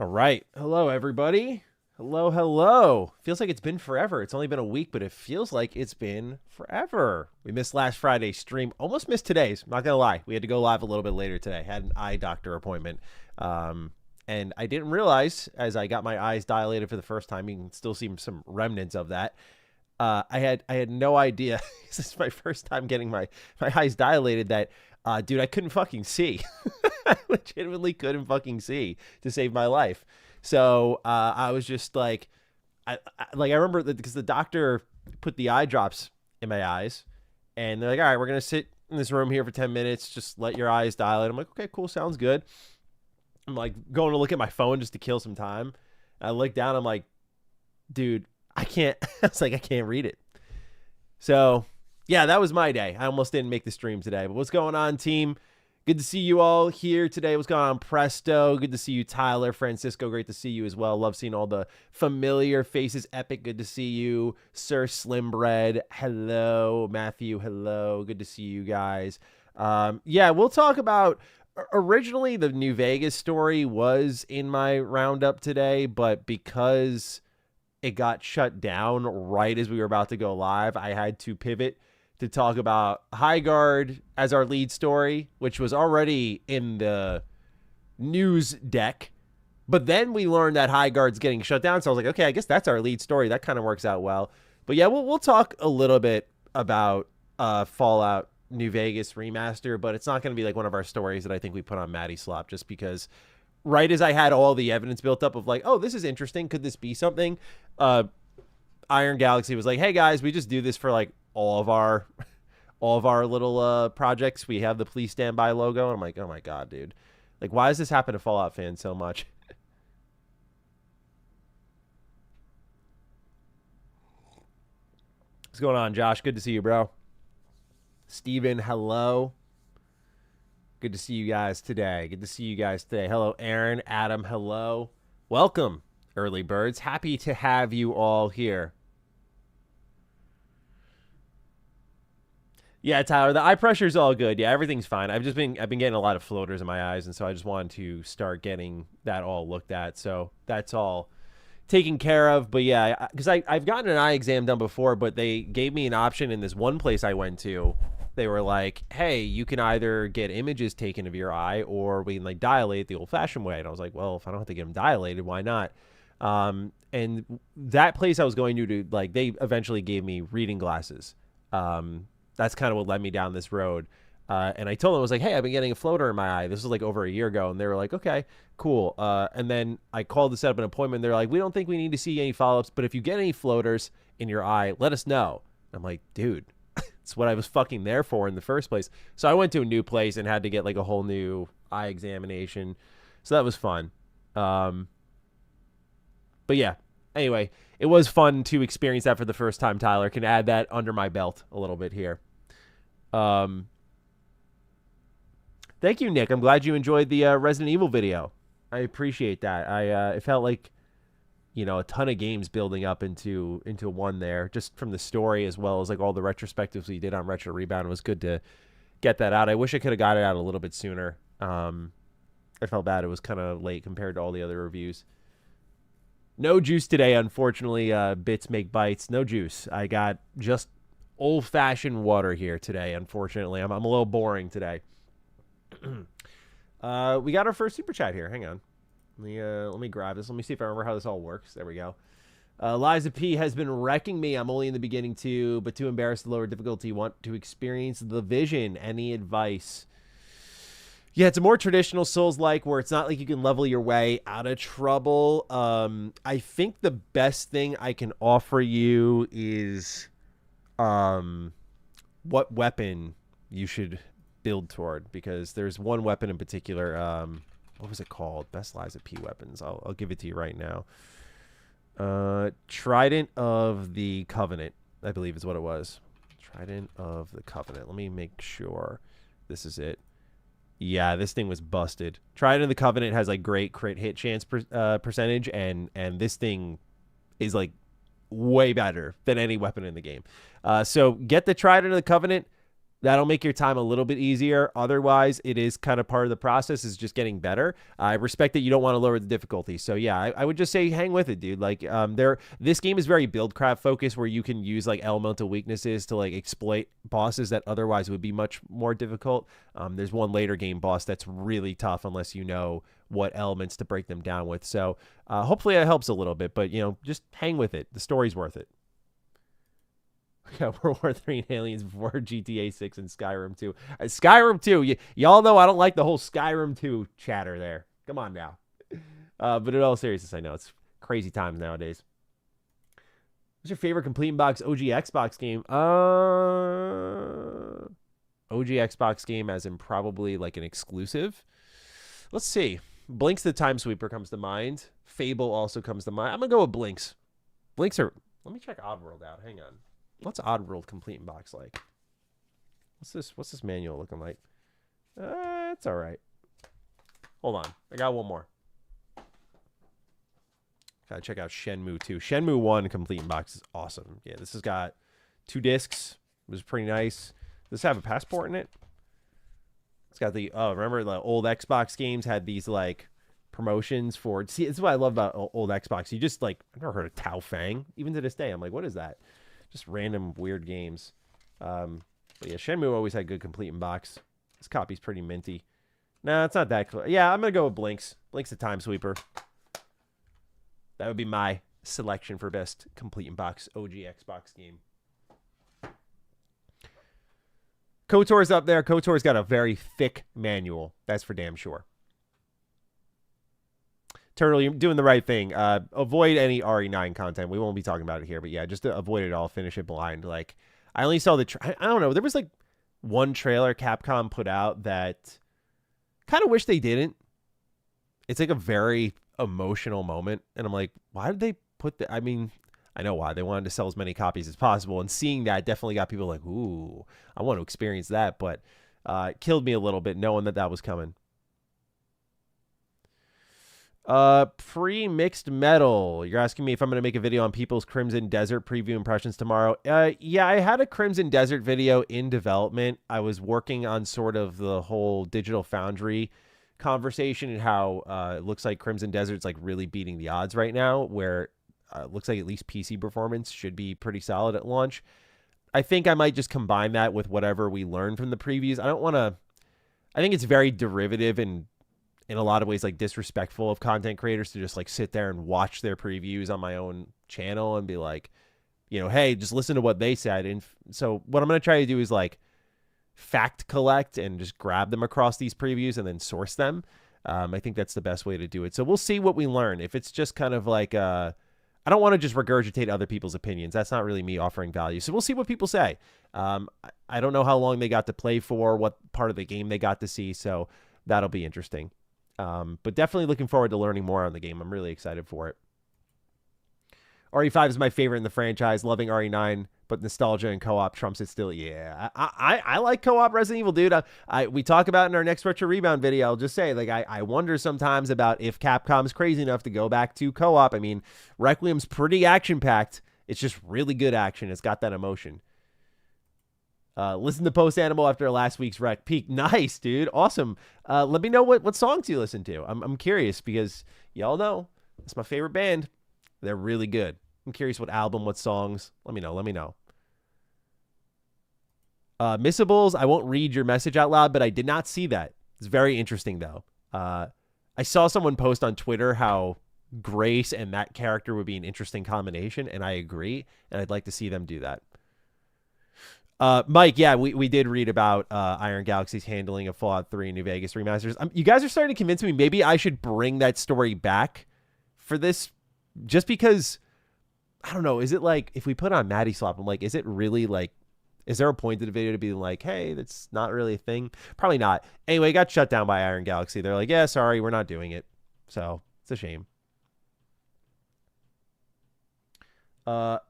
All right. Hello, everybody. Hello, hello. Feels like it's been forever. It's only been a week, but it feels like it's been forever. We missed last Friday's stream. Almost missed today's. Not going to lie. We had to go live a little bit later today. Had an eye doctor appointment. And I didn't realize, as I got my eyes dilated for the first time, you can still see some remnants of that. I had no idea. This is my first time getting my eyes dilated that, dude, I couldn't fucking see. I legitimately couldn't fucking see to save my life. So I was just like, I remember that because the doctor put the eye drops in my eyes, and they're like, all right, we're gonna sit in this room here for 10 minutes, just let your eyes dilate. I'm like, okay, cool, sounds good. I'm like going to look at my phone just to kill some time. I look down, I'm like, dude, I can't. I was like, I can't read it. So yeah, that was my day. I almost didn't make the stream today. But what's going on, team? Good to see you all here today. What's going on, Presto? Good to see you, Tyler. Francisco, great to see you as well. Love seeing all the familiar faces. Epic, good to see you. Sir Slimbread, hello. Matthew, hello. Good to see you guys. Yeah, we'll talk about... Originally, the New Vegas story was in my roundup today, but because it got shut down right as we were about to go live, I had to pivot to talk about Highguard as our lead story, which was already in the news deck. But then we learned that Highguard's getting shut down. So I was like, okay, I guess that's our lead story. That kind of works out well. But yeah, we'll talk a little bit about Fallout New Vegas remaster, but it's not going to be like one of our stories that I think we put on Matty Slop, just because right as I had all the evidence built up of like, oh, this is interesting. Could this be something? Iron Galaxy was like, hey guys, we just do this for like all of our little projects. We have the Please Stand By logo. And I'm like, oh my God, dude. Like, why does this happen to Fallout fans so much? What's going on, Josh? Good to see you, bro. Steven, hello. Good to see you guys today. Good to see you guys today. Hello, Aaron, Adam, hello. Welcome, early birds. Happy to have you all here. Yeah, Tyler, the eye pressure is all good. Yeah, everything's fine. I've been getting a lot of floaters in my eyes, and so I just wanted to start getting that all looked at. So that's all taken care of. But yeah, because I've gotten an eye exam done before, but they gave me an option in this one place I went to. They were like, hey, you can either get images taken of your eye, or we can like dilate the old-fashioned way. And I was like, well, if I don't have to get them dilated, why not? And that place I was going to like, they eventually gave me reading glasses. That's kind of what led me down this road. And I told them, I was like, hey, I've been getting a floater in my eye. This was like over a year ago. And they were like, okay, cool. And then I called to set up an appointment. They're like, we don't think we need to see any follow-ups, but if you get any floaters in your eye, let us know. I'm like, dude, it's what I was fucking there for in the first place. So I went to a new place and had to get like a whole new eye examination. So that was fun. But yeah, anyway, it was fun to experience that for the first time. Tyler can add that under my belt a little bit here. Thank you, Nick. I'm glad you enjoyed the Resident Evil video. I appreciate that. It felt like, you know, a ton of games building up into one there, just from the story as well as like all the retrospectives we did on Retro Rebound. It was good to get that out. I wish I could have got it out a little bit sooner. I felt bad it was kind of late compared to all the other reviews. No juice today, unfortunately. Bits make bites. No juice. I got just old-fashioned water here today, unfortunately. I'm a little boring today. We got our first super chat here. Hang on. Let me grab this. Let me see if I remember how this all works. There we go. Liza P has been wrecking me. I'm only in the beginning too, but too embarrassed to lower difficulty. Want to experience the vision. Any advice? Yeah, it's a more traditional Souls-like where it's not like you can level your way out of trouble. I think the best thing I can offer you is what weapon you should build toward, because there's one weapon in particular. What was it called? Best Liza P weapons. I'll give it to you right now. Trident of the Covenant, I believe is what it was. Trident of the Covenant. Let me make sure this is it. Yeah, this thing was busted. Trident of the Covenant has like great crit hit chance percentage, and this thing is like way better than any weapon in the game. So get the Trident of the Covenant. That'll make your time a little bit easier. Otherwise, it is kind of part of the process is just getting better. I respect that you don't want to lower the difficulty. So yeah, I would just say hang with it, dude. Like this game is very buildcraft focused where you can use like elemental weaknesses to like exploit bosses that otherwise would be much more difficult. There's one later game boss that's really tough unless you know what elements to break them down with. So hopefully that helps a little bit, but just hang with it. The story's worth it. Yeah, World War III and Aliens before GTA 6 and Skyrim 2. Skyrim 2, y'all know I don't like the whole Skyrim 2 chatter there. Come on now. But in all seriousness, I know it's crazy times nowadays. What's your favorite complete box OG Xbox game? OG Xbox game as in probably like an exclusive. Let's see. Blinks the Time Sweeper comes to mind. Fable also comes to mind. I'm going to go with Blinks. Blinks are... Let me check Oddworld out. Hang on. What's Oddworld complete in box like? What's this manual looking like? It's all right. Hold on. I got one more. Gotta check out Shenmue 2. Shenmue 1 complete in box is awesome. Yeah, this has got 2 discs. It was pretty nice. Does this have a passport in it? It's got the... Oh, remember the old Xbox games had these, like, promotions for... See, this is what I love about old Xbox. You just, like... I've never heard of Tao Fang. Even to this day, I'm like, what is that? Just random weird games. But yeah, Shenmue always had good complete in box. This copy's pretty minty. No, it's not that close. Yeah, I'm going to go with Blinks. Blinks the Time Sweeper. That would be my selection for best complete in box OG Xbox game. KOTOR's up there. KOTOR's got a very thick manual. That's for damn sure. Turtle, you're doing the right thing. Avoid any RE9 content. We won't be talking about it here, but yeah, just to avoid it all. Finish it blind. Like, I only saw I don't know. There was like one trailer Capcom put out that kind of wish they didn't. It's like a very emotional moment, and I'm like, why did they put that? I mean, I know why. They wanted to sell as many copies as possible, and seeing that definitely got people like, ooh, I want to experience that, but it killed me a little bit knowing that was coming. Pre-mixed metal. You're asking me if I'm going to make a video on People's Crimson Desert preview impressions tomorrow. Yeah, I had a Crimson Desert video in development. I was working on sort of the whole Digital Foundry conversation and how it looks like Crimson Desert's like really beating the odds right now, where it looks like at least PC performance should be pretty solid at launch. I think I might just combine that with whatever we learned from the previews. I think it's very derivative and in a lot of ways like disrespectful of content creators to just like sit there and watch their previews on my own channel and be like, hey, just listen to what they said. And so what I'm going to try to do is like fact collect and just grab them across these previews and then source them. I think that's the best way to do it. So we'll see what we learn. If it's just kind of like, I don't want to just regurgitate other people's opinions. That's not really me offering value. So we'll see what people say. I don't know how long they got to play for, what part of the game they got to see. So that'll be interesting. But definitely looking forward to learning more on the game. I'm really excited for it. RE5 is my favorite in the franchise. Loving RE9, but nostalgia and co-op trumps it still. Yeah, I like co-op Resident Evil, dude. We talk about it in our next Retro Rebound video. I'll just say, like, I wonder sometimes about if Capcom's crazy enough to go back to co-op. I mean, Requiem's pretty action-packed. It's just really good action. It's got that emotion. Listen to Post Animal after last week's Rec Peak. Nice, dude. Awesome. Let me know what songs you listen to. I'm curious because y'all know it's my favorite band. They're really good. I'm curious what album, what songs. Let me know. Missables, I won't read your message out loud, but I did not see that. It's very interesting, though. I saw someone post on Twitter how Grace and that character would be an interesting combination, and I agree, and I'd like to see them do that. Mike, yeah, we did read about Iron Galaxy's handling of Fallout 3 and New Vegas remasters. You guys are starting to convince me maybe I should bring that story back for this, just because, I don't know, is it like, if we put on Matty Slop, I'm like, is it really like, is there a point to the video to be like, hey, that's not really a thing? Probably not. Anyway, it got shut down by Iron Galaxy. They're like, yeah, sorry, we're not doing it. So, it's a shame. Have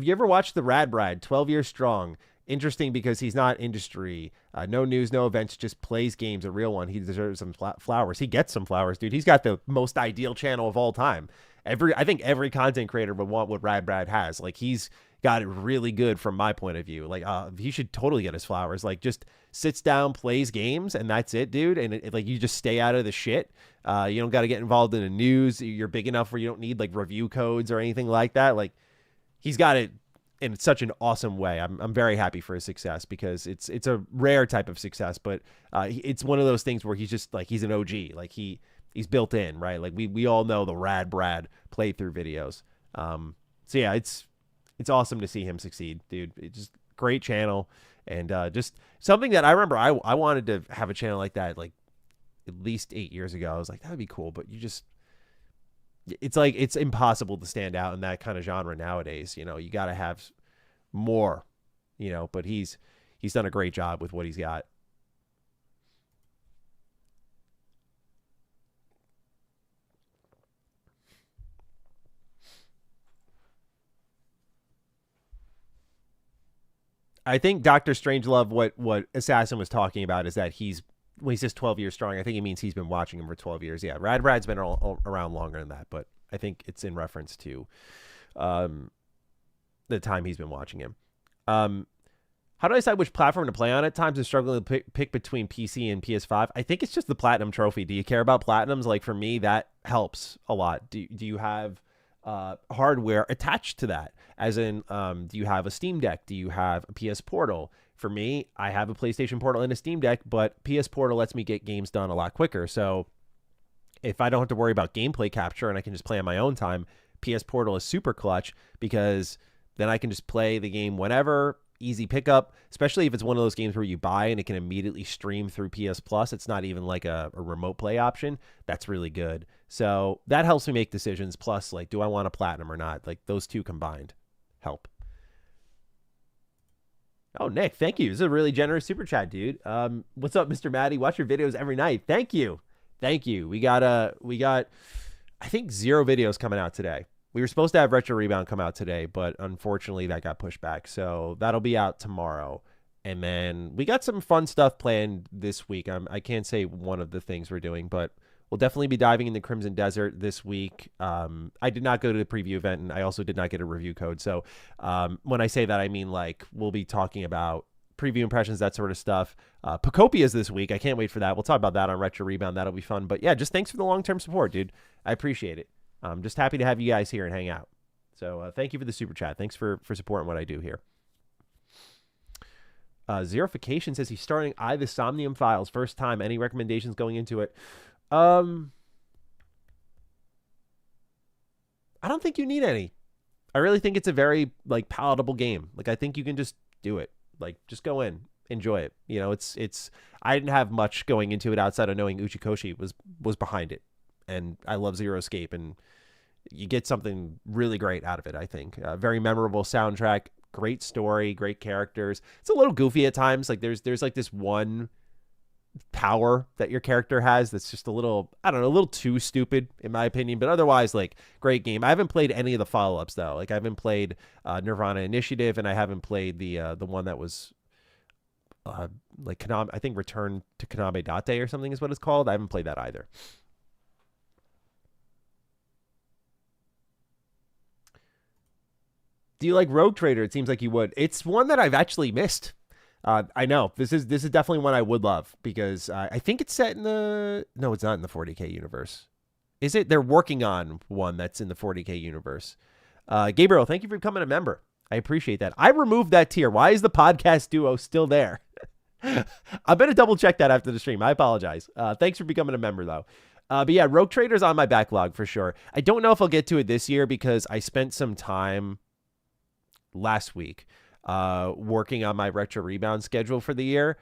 you ever watched The Rad Brad, 12 Years Strong? Interesting because he's not industry. No news, no events, just plays games, a real one. He deserves some flowers. He gets some flowers, dude. He's got the most ideal channel of all time. I think every content creator would want what Rad Brad has. Like, he's got it really good from my point of view. Like, he should totally get his flowers. Like, just sits down, plays games, and that's it, dude. And like, you just stay out of the shit. You don't got to get involved in the news. You're big enough where you don't need like review codes or anything like that. Like, he's got it in such an awesome way. I'm very happy for his success because it's a rare type of success, but it's one of those things where he's just like, he's an OG. Like, he's built in, right? Like, we all know the Rad Brad playthrough videos. So yeah, it's awesome to see him succeed, dude. It's just great channel, and just something that I remember I wanted to have a channel like that, like at least 8 years ago. I was like, that would be cool, but it's like, it's impossible to stand out in that kind of genre nowadays. You know, you got to have more, you know, but he's done a great job with what he's got. I think Dr. Strangelove, what Assassin was talking about is that when he says 12 years strong, I think he means he's been watching him for 12 years. Yeah, Rad Brad's been around longer than that, but I think it's in reference to the time he's been watching him. How do I decide which platform to play on? At times I'm struggling to pick between PC and PS5. I think it's just the Platinum Trophy. Do you care about Platinums? Like, for me, that helps a lot. Do you have hardware attached to that? As in, do you have a Steam Deck? Do you have a PS Portal? For me, I have a PlayStation Portal and a Steam Deck, but PS Portal lets me get games done a lot quicker. So if I don't have to worry about gameplay capture and I can just play on my own time, PS Portal is super clutch because then I can just play the game whenever, easy pickup, especially if it's one of those games where you buy and it can immediately stream through PS Plus. It's not even like a remote play option. That's really good. So that helps me make decisions. Plus, like, do I want a Platinum or not? Like, those two combined help. Oh, Nick, thank you. This is a really generous super chat, dude. What's up, Mr. Matty? Watch your videos every night. Thank you. Thank you. We got I think 0 videos coming out today. We were supposed to have Retro Rebound come out today, but unfortunately that got pushed back. So that'll be out tomorrow. And then we got some fun stuff planned this week. I can't say one of the things we're doing, but we'll definitely be diving into Crimson Desert this week. I did not go to the preview event, and I also did not get a review code. So when I say that, I mean, like, we'll be talking about preview impressions, that sort of stuff. Pacopia's this week. I can't wait for that. We'll talk about that on Retro Rebound. That'll be fun. But yeah, just thanks for the long-term support, dude. I appreciate it. I'm just happy to have you guys here and hang out. So thank you for the super chat. Thanks for supporting what I do here. Zerification says he's starting the Somnium Files. First time. Any recommendations going into it? I don't think you need any. I really think it's a very, like, palatable game. Like, I think you can just do it. Like, just go in, enjoy it. You know, it's I didn't have much going into it outside of knowing Uchikoshi was behind it. And I love Zero Escape, and you get something really great out of it, I think. Very memorable soundtrack, great story, great characters. It's a little goofy at times. Like, there's like this one power that your character has that's just a little, I don't know, a little too stupid in my opinion, but otherwise, like, great game. I haven't played any of the follow-ups though. Like, I haven't played Nirvana Initiative, and I haven't played the one that was like Kaname, I think Return to Kaname Date or something is what it's called. I haven't played that either. Do you like Rogue Trader? It seems like you would. It's one that I've actually missed. I know this is definitely one I would love because I think it's set in the, no, it's not in the 40K universe. Is it? They're working on one that's in the 40K universe. Gabriel, thank you for becoming a member. I appreciate that. I removed that tier. Why is the podcast duo still there? I'm going to double check that after the stream. I apologize. Thanks for becoming a member though. But yeah, Rogue Trader's on my backlog for sure. I don't know if I'll get to it this year because I spent some time last week working on my Retro Rebound schedule for the year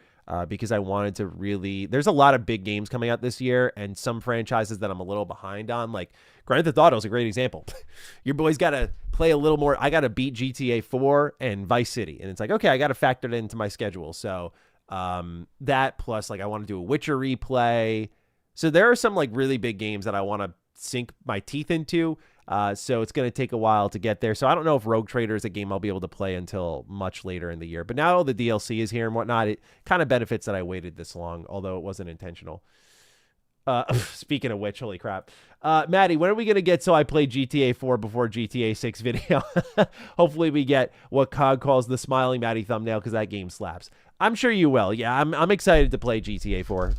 because I wanted to really, there's a lot of big games coming out this year and some franchises that I'm a little behind on. Like Grand Theft Auto is a great example. Your boy's got to play a little more. I got to beat GTA 4 and Vice City, and it's like, okay, I got to factor it into my schedule. So that plus, like, I want to do a Witcher replay. So there are some like really big games that I want to sink my teeth into. So it's going to take a while to get there. So I don't know if Rogue Trader is a game I'll be able to play until much later in the year. But now the DLC is here and whatnot, it kind of benefits that I waited this long, although it wasn't intentional. Speaking of which, holy crap. Maddie, when are we going to get So I Played GTA 4 before GTA 6 video? Hopefully we get what COG calls the Smiling Maddie thumbnail, because that game slaps. I'm sure you will. Yeah, I'm excited to play GTA 4.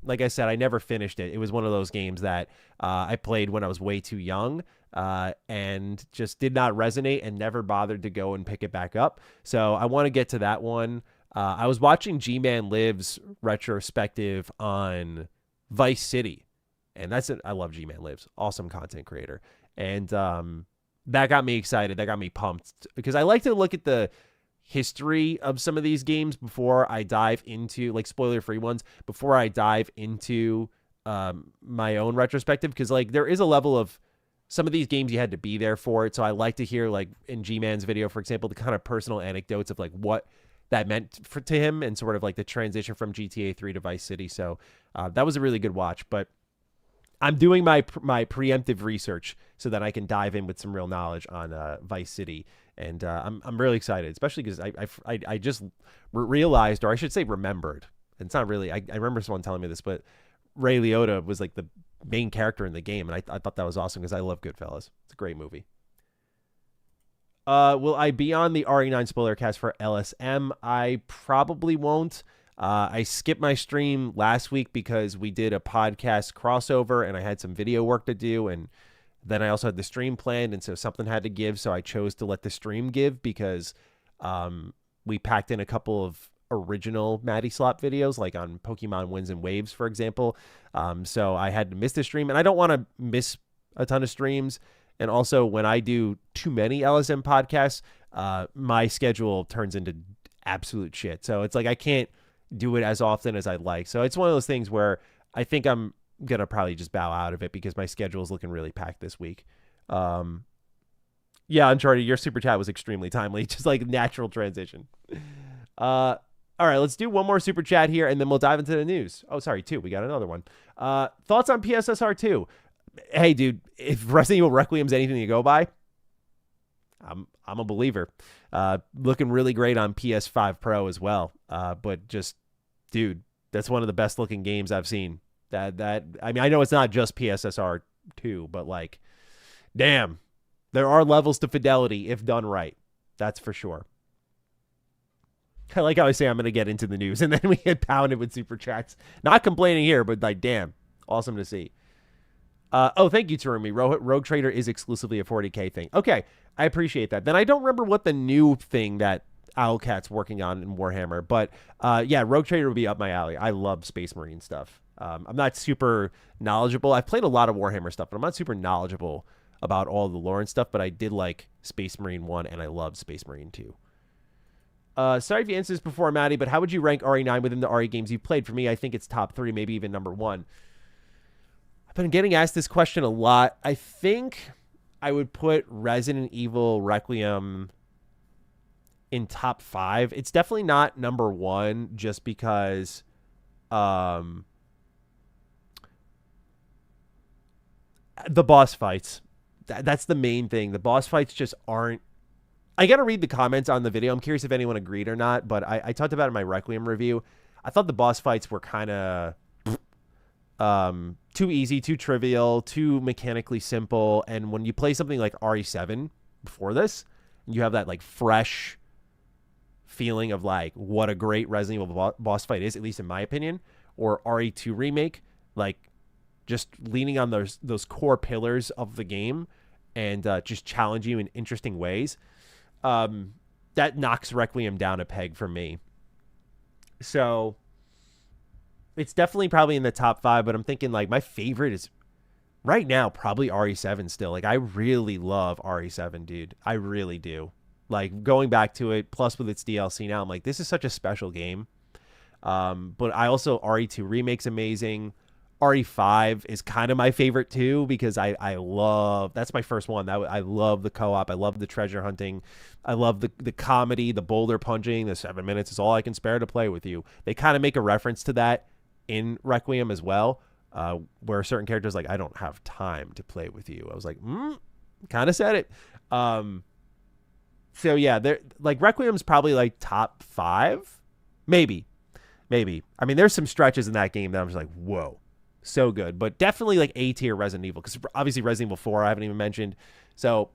Like I said, I never finished it. It was one of those games that I played when I was way too young and just did not resonate and never bothered to go and pick it back up. So I want to get to that one. I was watching G-Man Lives retrospective on Vice City, and that's it. I love G-Man Lives. Awesome content creator. And that got me excited. That got me pumped, because I like to look at the history of some of these games before I dive into, like, spoiler-free ones, before I dive into my own retrospective, because, like, there is a level of some of these games you had to be there for it. So I like to hear, like, in G-Man's video, for example, the kind of personal anecdotes of, like, what that meant to him, and sort of like the transition from GTA 3 to Vice City. So that was a really good watch. But I'm doing my preemptive research so that I can dive in with some real knowledge on Vice City, and I'm really excited, especially because I just realized, or I should say remembered. It's not really. I remember someone telling me this, but Ray Liotta was like the main character in the game, and I thought that was awesome, because I love Goodfellas. It's a great movie. Will I be on the RE9 spoiler cast for LSM? I probably won't. I skipped my stream last week because we did a podcast crossover and I had some video work to do, and then I also had the stream planned, and so something had to give, so I chose to let the stream give, because we packed in a couple of original Matty Slop videos, like on Pokemon Winds and Waves, for example. So I had to miss the stream, and I don't want to miss a ton of streams. And also, when I do too many LSM podcasts, my schedule turns into absolute shit. So it's like I can't do it as often as I'd like. So it's one of those things where I think I'm going to probably just bow out of it, because my schedule is looking really packed this week. Yeah, Uncharted, your super chat was extremely timely. Just like natural transition. All right, let's do one more super chat here, and then we'll dive into the news. Oh, sorry, two. We got another one. Thoughts on PSSR 2? Hey, dude, if Resident Evil Requiem's anything to go by, I'm a believer. Looking really great on PS5 Pro as well. But just, dude, that's one of the best looking games I've seen. I mean, I know it's not just PSSR 2, but like, damn, there are levels to fidelity if done right. That's for sure. I like how I say I'm going to get into the news, and then we get pounded with super chats. Not complaining here, but like, damn, awesome to see. Thank you, Terumi. Rogue Trader is exclusively a 40K thing. Okay, I appreciate that. Then I don't remember what the new thing that Owlcat's working on in Warhammer, but yeah, Rogue Trader would be up my alley. I love Space Marine stuff. I'm not super knowledgeable. I've played a lot of Warhammer stuff, but I'm not super knowledgeable about all the lore and stuff, but I did like Space Marine 1, and I loved Space Marine 2. Sorry if you answered this before, Maddie, but how would you rank RE9 within the RE games you've played? For me, I think it's top 3, maybe even number 1. I've been getting asked this question a lot. I think I would put Resident Evil Requiem in top 5. It's definitely not number 1, just because the boss fights. That's the main thing. The boss fights just aren't. I got to read the comments on the video. I'm curious if anyone agreed or not, but I talked about it in my Requiem review. I thought the boss fights were kind of too easy, too trivial, too mechanically simple. And when you play something like RE7 before this, you have that like fresh feeling of like what a great Resident Evil boss fight is, at least in my opinion, or RE2 remake, like just leaning on those core pillars of the game and just challenge you in interesting ways. That knocks Requiem down a peg for me. So it's definitely probably in the top 5, but I'm thinking like my favorite is right now probably RE7 still. Like I really love RE7, dude. I really do. Like going back to it, plus with its DLC now, I'm like, this is such a special game. But I also, RE2 Remake's amazing. RE5 is kind of my favorite too, because I love, that's my first one. I love the co-op. I love the treasure hunting. I love the comedy, the boulder punching. The 7 minutes is all I can spare to play with you. They kind of make a reference to that in Requiem as well, where certain characters like, I don't have time to play with you. I was like, kind of said it. So yeah, they're like Requiem's probably like top 5, maybe. I mean, there's some stretches in that game that I'm just like, whoa, So good. But definitely like A tier Resident Evil, because obviously Resident Evil 4 I haven't even mentioned. So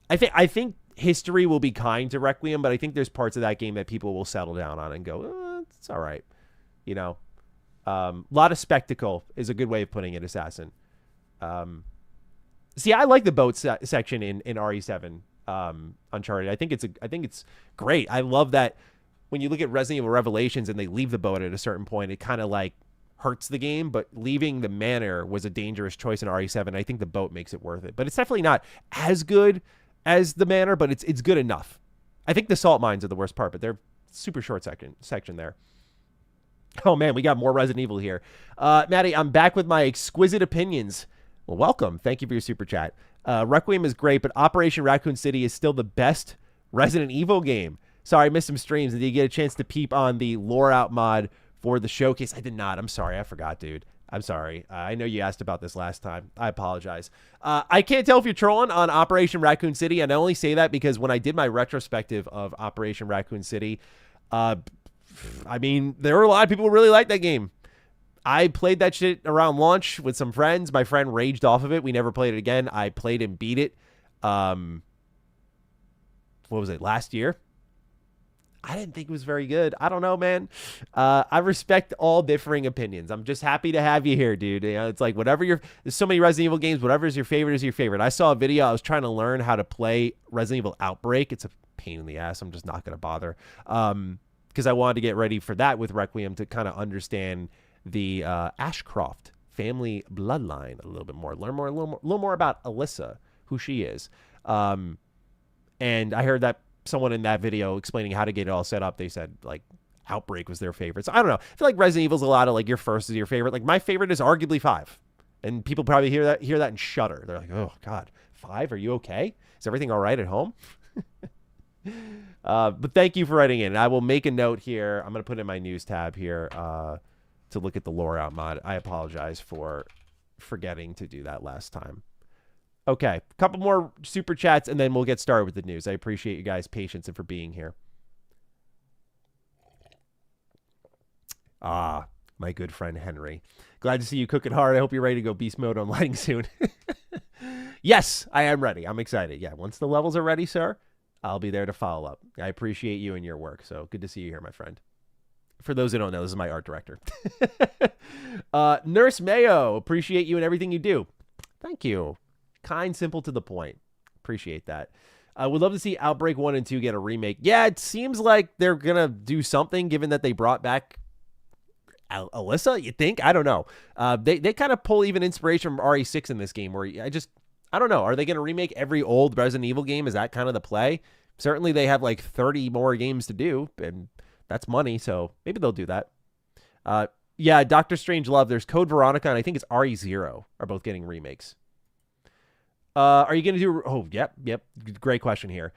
I think history will be kind to Requiem, but I think there's parts of that game that people will settle down on and go, it's all right. You know, a lot of spectacle is a good way of putting it, Assassin. See, I like the boat section in RE7 Uncharted. I think it's great. I love that when you look at Resident Evil Revelations and they leave the boat at a certain point, it kind of like hurts the game, but leaving the manor was a dangerous choice in RE7. I think the boat makes it worth it, but it's definitely not as good as the manor, but it's good enough. I think the salt mines are the worst part, but they're super short section there. Oh man, we got more Resident Evil here. Maddie, I'm back with my exquisite opinions. Well, welcome. Thank you for your super chat. Requiem is great, but Operation Raccoon City is still the best Resident Evil game. Sorry, I missed some streams. Did you get a chance to peep on the lore out mod for the showcase? I did not. I'm sorry. I forgot, dude. I'm sorry. I know you asked about this last time. I apologize. I can't tell if you're trolling on Operation Raccoon City, and I only say that because when I did my retrospective of Operation Raccoon City, I mean, there were a lot of people who really liked that game. I played that shit around launch with some friends. My friend raged off of it. We never played it again. I played and beat it. What was it, last year? I didn't think it was very good. I don't know, man. I respect all differing opinions. I'm just happy to have you here, dude. You know, it's like whatever there's so many Resident Evil games. Whatever is your favorite is your favorite. I saw a video. I was trying to learn how to play Resident Evil Outbreak. It's a pain in the ass. I'm just not going to bother. Because I wanted to get ready for that with Requiem to kind of understand the Ashcroft family bloodline a little bit more. Learn more, a little more about Alyssa, who she is. And I heard that someone in that video explaining how to get it all set up, they said like Outbreak was their favorite. So I don't know. I feel like Resident Evil's a lot of like your first is your favorite. Like my favorite is arguably 5. And people probably hear that and shudder. They're like, oh God, 5? Are you okay? Is everything all right at home? But thank you for writing in. I will make a note here. I'm going to put in my news tab here to look at the lore out mod. I apologize for forgetting to do that last time. Okay, a couple more super chats, and then we'll get started with the news. I appreciate you guys' patience and for being here. Ah, my good friend Henry. Glad to see you cooking hard. I hope you're ready to go beast mode on lighting soon. Yes, I am ready. I'm excited. Yeah, once the levels are ready, sir, I'll be there to follow up. I appreciate you and your work, so good to see you here, my friend. For those who don't know, this is my art director. Nurse Mayo, appreciate you and everything you do. Thank you. Kind, simple, to the point. Appreciate that. Would love to see Outbreak 1 and 2 get a remake. Yeah, it seems like they're going to do something given that they brought back Alyssa, you think? I don't know. They kind of pull even inspiration from RE6 in this game where I don't know. Are they going to remake every old Resident Evil game? Is that kind of the play? Certainly they have like 30 more games to do, and that's money, so maybe they'll do that. Yeah, Doctor Strangelove, there's Code Veronica, and I think it's RE0 are both getting remakes. Are you going to do... Oh, yep. Great question here.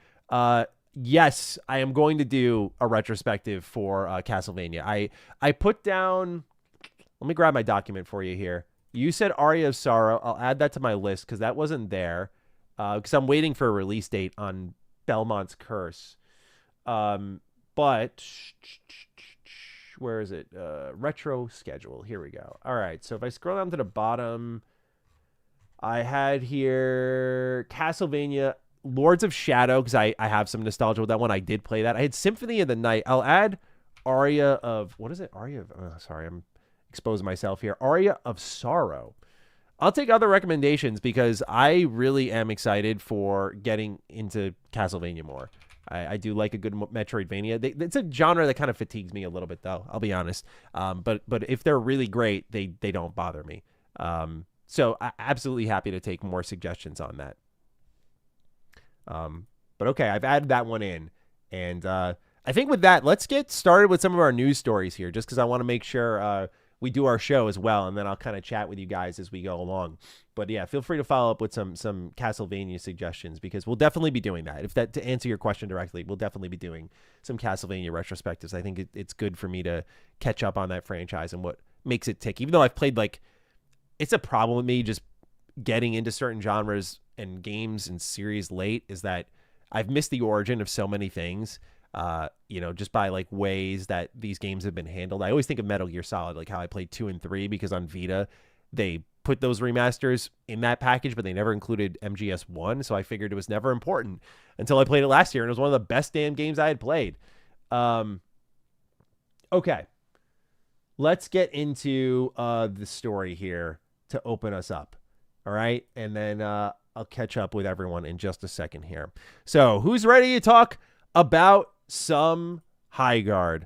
Yes, I am going to do a retrospective for Castlevania. I put down... Let me grab my document for you here. You said Aria of Sorrow. I'll add that to my list because that wasn't there. Because I'm waiting for a release date on Belmont's Curse. But... Where is it? Retro schedule. Here we go. All right, so if I scroll down to the bottom... I had here Castlevania, Lords of Shadow, because I have some nostalgia with that one. I did play that. I had Symphony of the Night. I'll add Aria of... What is it? Aria of... Oh, sorry, I'm exposing myself here. Aria of Sorrow. I'll take other recommendations because I really am excited for getting into Castlevania more. I do like a good Metroidvania. It's a genre that kind of fatigues me a little bit, though. I'll be honest. But if they're really great, they don't bother me. So I'm absolutely happy to take more suggestions on that. But okay, I've added that one in. And I think with that, let's get started with some of our news stories here, just because I want to make sure we do our show as well. And then I'll kind of chat with you guys as we go along. But yeah, feel free to follow up with some Castlevania suggestions, because we'll definitely be doing that. To answer your question directly, we'll definitely be doing some Castlevania retrospectives. I think it's good for me to catch up on that franchise and what makes it tick. Even though I've played it's a problem with me just getting into certain genres and games and series late, is that I've missed the origin of so many things. just by like ways that these games have been handled. I always think of Metal Gear Solid, like how I played 2 and 3, because on Vita, they put those remasters in that package, but they never included MGS1. So I figured it was never important until I played it last year, and it was one of the best damn games I had played. Okay. Let's get into the story here to open us up. All right. And then I'll catch up with everyone in just a second here. So who's ready to talk about some Highguard?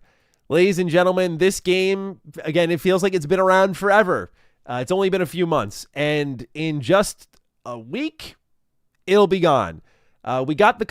Ladies and gentlemen, this game, again, it feels like it's been around forever. It's only been a few months, and in just a week, it'll be gone. We got the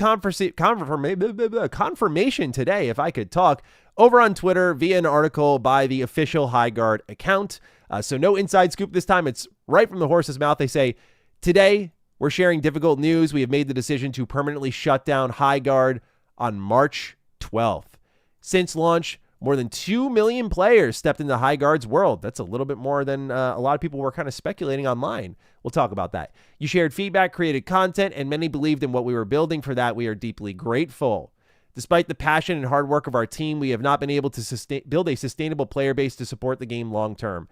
confirmation today, if I could talk, over on Twitter via an article by the official Highguard account. So no inside scoop this time. It's right from the horse's mouth. They say, today, we're sharing difficult news. We have made the decision to permanently shut down Highguard on March 12th. Since launch, more than 2 million players stepped into Highguard's world. That's a little bit more than a lot of people were kind of speculating online. We'll talk about that. You shared feedback, created content, and many believed in what we were building. For that, we are deeply grateful. Despite the passion and hard work of our team, we have not been able to build a sustainable player base to support the game long term.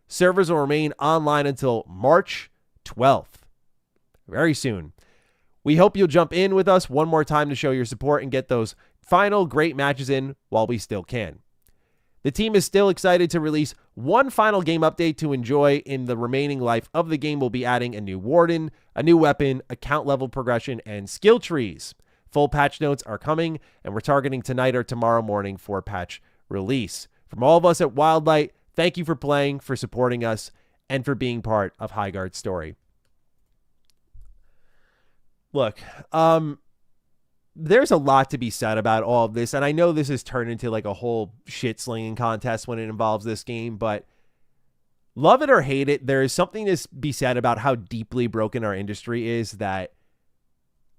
Servers will remain online until March 12th. Very soon. We hope you'll jump in with us one more time to show your support and get those final great matches in while we still can. The team is still excited to release one final game update to enjoy in the remaining life of the game. We'll be adding a new warden, a new weapon, account level progression, and skill trees. Full patch notes are coming, and we're targeting tonight or tomorrow morning for patch release. From all of us at Wildlight, thank you for playing, for supporting us, and for being part of Highguard's story. Look, there's a lot to be said about all of this, and I know this has turned into like a whole shit-slinging contest when it involves this game, but love it or hate it, there is something to be said about how deeply broken our industry is, that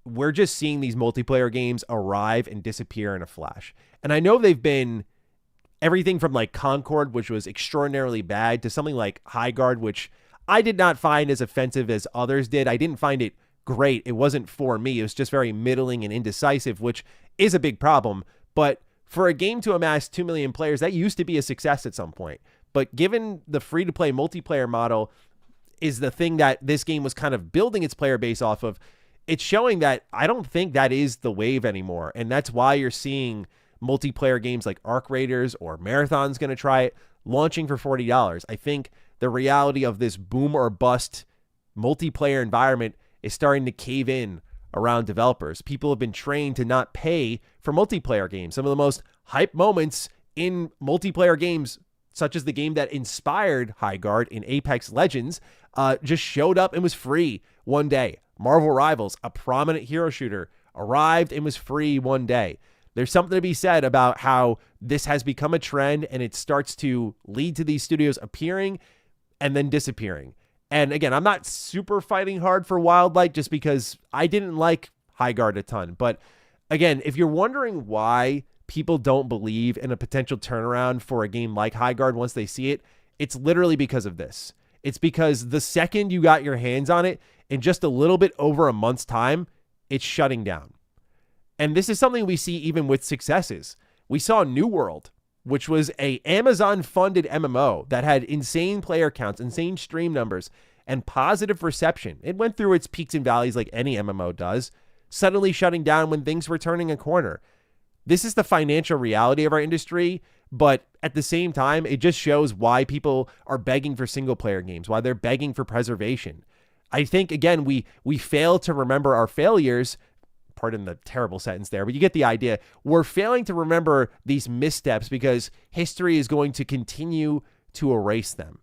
we're just seeing these multiplayer games arrive and disappear in a flash. And I know they've been everything from like Concord, which was extraordinarily bad, to something like Highguard, which I did not find as offensive as others did. I didn't find it great. It wasn't for me. It was just very middling and indecisive, which is a big problem. But for a game to amass 2 million players, that used to be a success at some point. But given the free-to-play multiplayer model is the thing that this game was kind of building its player base off of, it's showing that I don't think that is the wave anymore. And that's why you're seeing multiplayer games like Arc Raiders or Marathon's going to try it, launching for $40. I think the reality of this boom or bust multiplayer environment is starting to cave in around developers. People have been trained to not pay for multiplayer games. Some of the most hype moments in multiplayer games, such as the game that inspired Highguard in Apex Legends, just showed up and was free one day. Marvel Rivals, a prominent hero shooter, arrived and was free one day. There's something to be said about how this has become a trend, and it starts to lead to these studios appearing and then disappearing. And again, I'm not super fighting hard for Wildlight just because I didn't like Highguard a ton. But again, if you're wondering why people don't believe in a potential turnaround for a game like Highguard once they see it, it's literally because of this. It's because the second you got your hands on it, in just a little bit over a month's time, it's shutting down. And this is something we see even with successes. We saw New World, which was a Amazon-funded MMO that had insane player counts, insane stream numbers, and positive reception. It went through its peaks and valleys like any MMO does, suddenly shutting down when things were turning a corner. This is the financial reality of our industry, but at the same time, it just shows why people are begging for single-player games, why they're begging for preservation. I think, again, we fail to remember our failures. Pardon the terrible sentence there, but you get the idea. We're failing to remember these missteps because history is going to continue to erase them.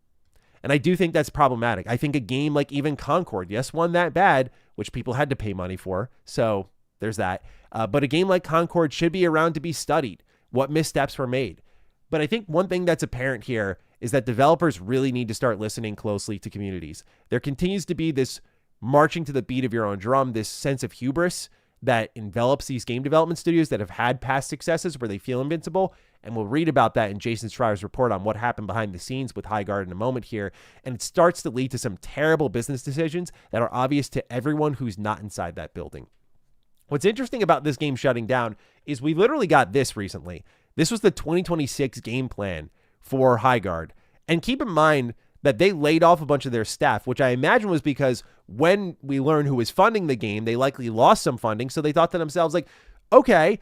And I do think that's problematic. I think a game like even Concord, yes, one that bad, which people had to pay money for, so there's that. But a game like Concord should be around to be studied, what missteps were made. But I think one thing that's apparent here is that developers really need to start listening closely to communities. There continues to be this marching to the beat of your own drum, this sense of hubris that envelops these game development studios that have had past successes where they feel invincible. And we'll read about that in Jason Schreier's report on what happened behind the scenes with Highguard in a moment here. And it starts to lead to some terrible business decisions that are obvious to everyone who's not inside that building. What's interesting about this game shutting down is we literally got this recently. This was the 2026 game plan for Highguard. And keep in mind that they laid off a bunch of their staff, which I imagine was because when we learned who was funding the game, they likely lost some funding. So they thought to themselves, like, okay,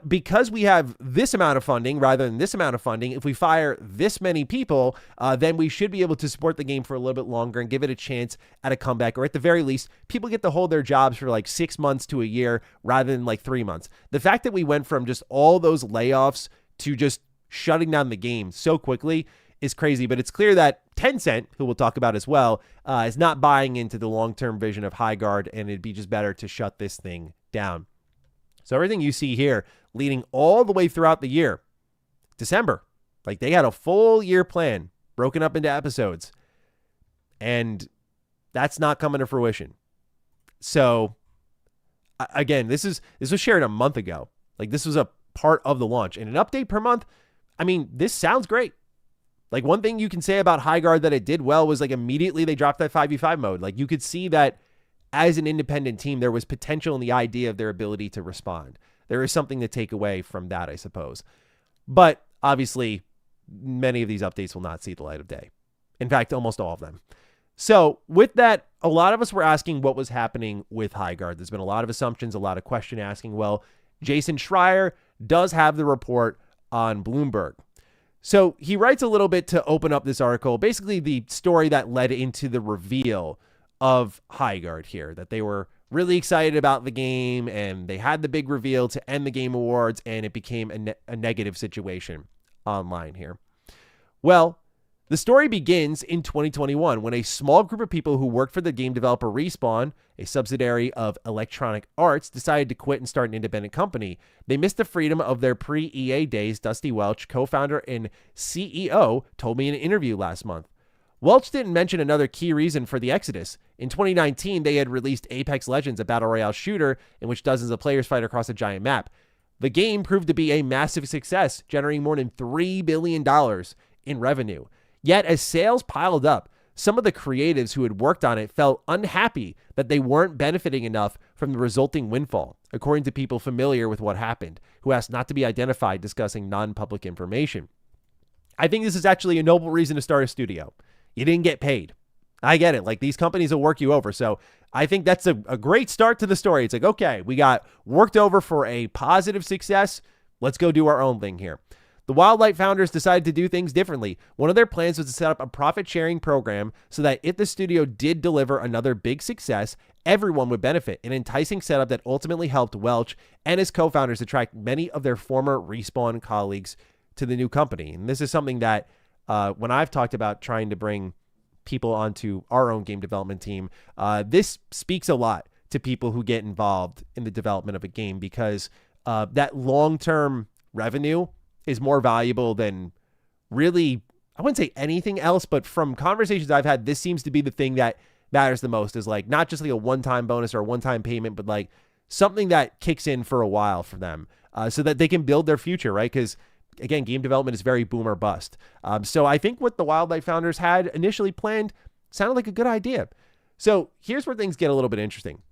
because we have this amount of funding rather than this amount of funding, if we fire this many people, then we should be able to support the game for a little bit longer and give it a chance at a comeback. Or at the very least, people get to hold their jobs for like 6 months to a year rather than like 3 months. The fact that we went from just all those layoffs to just shutting down the game so quickly is crazy. But it's clear that Tencent, who we'll talk about as well, is not buying into the long-term vision of Highguard, and it'd be just better to shut this thing down. So everything you see here leading all the way throughout the year, December, like they had a full year plan broken up into episodes, and that's not coming to fruition. So again, this was shared a month ago. Like this was a part of the launch, and an update per month. I mean, this sounds great. Like one thing you can say about Highguard that it did well was like immediately they dropped that 5v5 mode. Like you could see that as an independent team, there was potential in the idea of their ability to respond. There is something to take away from that, I suppose. But obviously, many of these updates will not see the light of day. In fact, almost all of them. So with that, a lot of us were asking what was happening with Highguard. There's been a lot of assumptions, a lot of question asking. Well, Jason Schreier does have the report on Bloomberg. So he writes a little bit to open up this article, basically the story that led into the reveal of Highguard here, that they were really excited about the game and they had the big reveal to end the Game Awards, and it became a negative situation online here. Well, the story begins in 2021 when a small group of people who worked for the game developer Respawn, a subsidiary of Electronic Arts, decided to quit and start an independent company. They missed the freedom of their pre-EA days, Dusty Welch, co-founder and CEO, told me in an interview last month. Welch didn't mention another key reason for the exodus. In 2019, they had released Apex Legends, a battle royale shooter in which dozens of players fight across a giant map. The game proved to be a massive success, generating more than $3 billion in revenue. Yet, as sales piled up, some of the creatives who had worked on it felt unhappy that they weren't benefiting enough from the resulting windfall, according to people familiar with what happened, who asked not to be identified discussing non-public information. I think this is actually a noble reason to start a studio. You didn't get paid. I get it. Like, these companies will work you over. So I think that's a great start to the story. It's like, okay, we got worked over for a positive success. Let's go do our own thing here. The Wildlight founders decided to do things differently. One of their plans was to set up a profit-sharing program so that if the studio did deliver another big success, everyone would benefit, an enticing setup that ultimately helped Welch and his co-founders attract many of their former Respawn colleagues to the new company. And this is something that when I've talked about trying to bring people onto our own game development team, this speaks a lot to people who get involved in the development of a game, because that long-term revenue is more valuable than really, I wouldn't say anything else, but from conversations I've had, this seems to be the thing that matters the most, is like not just like a one-time bonus or a one-time payment, but like something that kicks in for a while for them so that they can build their future, right? Because again, game development is very boom or bust. So I think what the Wildlight founders had initially planned sounded like a good idea. So here's where things get a little bit interesting.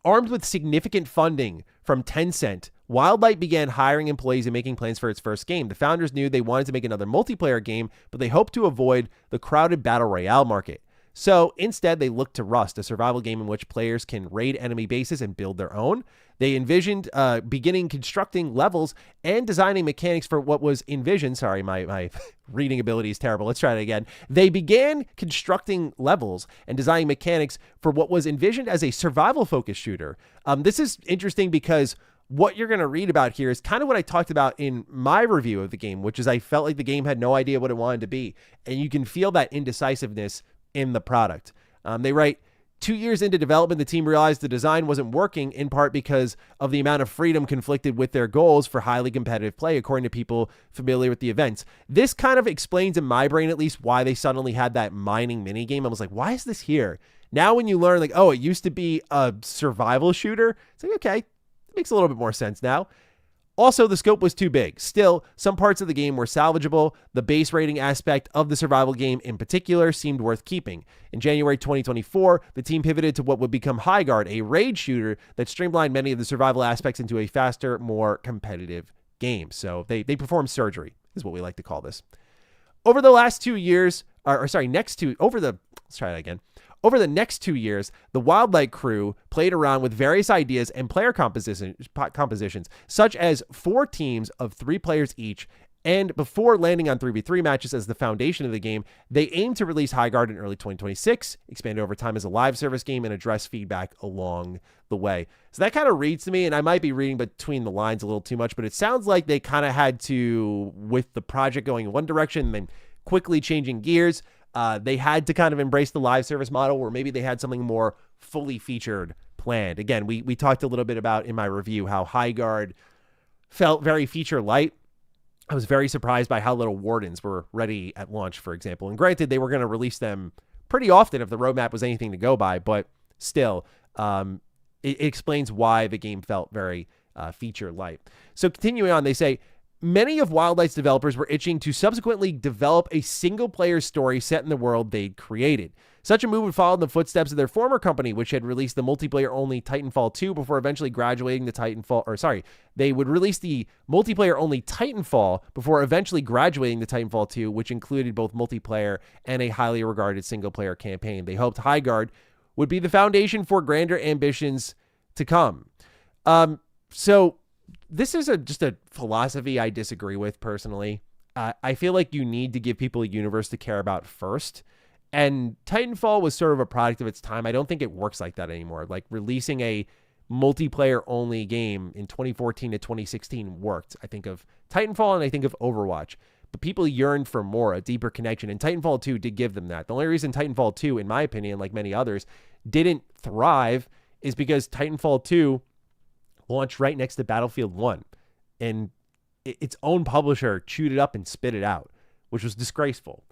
Armed with significant funding from Tencent, Wildlight began hiring employees and making plans for its first game. The founders knew they wanted to make another multiplayer game, but they hoped to avoid the crowded battle royale market. So instead, they looked to Rust, a survival game in which players can raid enemy bases and build their own. They envisioned beginning constructing levels and designing mechanics for what was envisioned. Sorry, my reading ability is terrible. Let's try it again. They began constructing levels and designing mechanics for what was envisioned as a survival-focused shooter. This is interesting because what you're going to read about here is kind of what I talked about in my review of the game, which is I felt like the game had no idea what it wanted to be. And you can feel that indecisiveness in the product. They write, 2 years into development, the team realized the design wasn't working, in part because of the amount of freedom conflicted with their goals for highly competitive play, according to people familiar with the events. This kind of explains, in my brain at least, why they suddenly had that mining minigame. I was like, why is this here? Now when you learn, like, oh, it used to be a survival shooter, it's like, okay, it makes a little bit more sense now. Also, the scope was too big. Still, some parts of the game were salvageable. The base rating aspect of the survival game in particular seemed worth keeping. In January 2024, the team pivoted to what would become Highguard, a raid shooter that streamlined many of the survival aspects into a faster, more competitive game. So they performed surgery, is what we like to call this. Over the last 2 years, let's try that again. Over the next 2 years, the Wildlight crew played around with various ideas and player compositions, such as 4 teams of 3 players each, and before landing on 3v3 matches as the foundation of the game, they aim to release Highguard in early 2026, expand over time as a live service game, and address feedback along the way. So that kind of reads to me, and I might be reading between the lines a little too much, but it sounds like they kind of had to, with the project going in one direction and then quickly changing gears, they had to kind of embrace the live service model, or maybe they had something more fully featured planned. Again, we talked a little bit about in my review how Highguard felt very feature light. I was very surprised by how little wardens were ready at launch, for example. And granted, they were going to release them pretty often if the roadmap was anything to go by, but still, it explains why the game felt very feature light. So continuing on, they say, many of Wildlight's developers were itching to subsequently develop a single-player story set in the world they'd created. Such a move would follow in the footsteps of their former company, which had released the multiplayer-only Titanfall 2 before eventually graduating to Titanfall, they would release the multiplayer-only Titanfall before eventually graduating to Titanfall 2, which included both multiplayer and a highly regarded single-player campaign. They hoped Highguard would be the foundation for grander ambitions to come. So this is just a philosophy I disagree with personally. I feel like you need to give people a universe to care about first. And Titanfall was sort of a product of its time. I don't think it works like that anymore. Like releasing a multiplayer-only game in 2014 to 2016 worked. I think of Titanfall and I think of Overwatch. But people yearned for more, a deeper connection. And Titanfall 2 did give them that. The only reason Titanfall 2, in my opinion, like many others, didn't thrive is because Titanfall 2 launched right next to Battlefield 1. And its own publisher chewed it up and spit it out, which was disgraceful.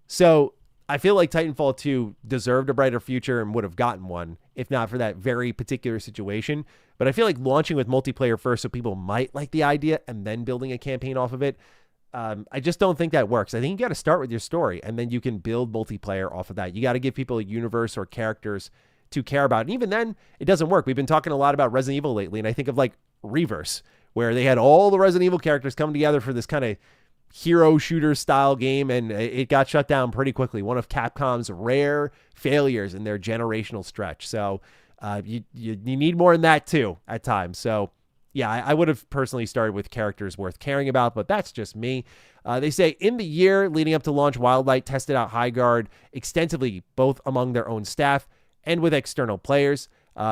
So I feel like Titanfall 2 deserved a brighter future and would have gotten one, if not for that very particular situation. But I feel like launching with multiplayer first so people might like the idea and then building a campaign off of it, I just don't think that works. I think you got to start with your story and then you can build multiplayer off of that. You got to give people a universe or characters to care about. And even then, it doesn't work. We've been talking a lot about Resident Evil lately, and I think of like Reverse, where they had all the Resident Evil characters come together for this kind of hero shooter style game, and it got shut down pretty quickly. One of Capcom's rare failures in their generational stretch. So you need more than that too at times. So yeah, I would have personally started with characters worth caring about, but that's just me. They say in the year leading up to launch, Wildlight tested out Highguard extensively, both among their own staff and with external players.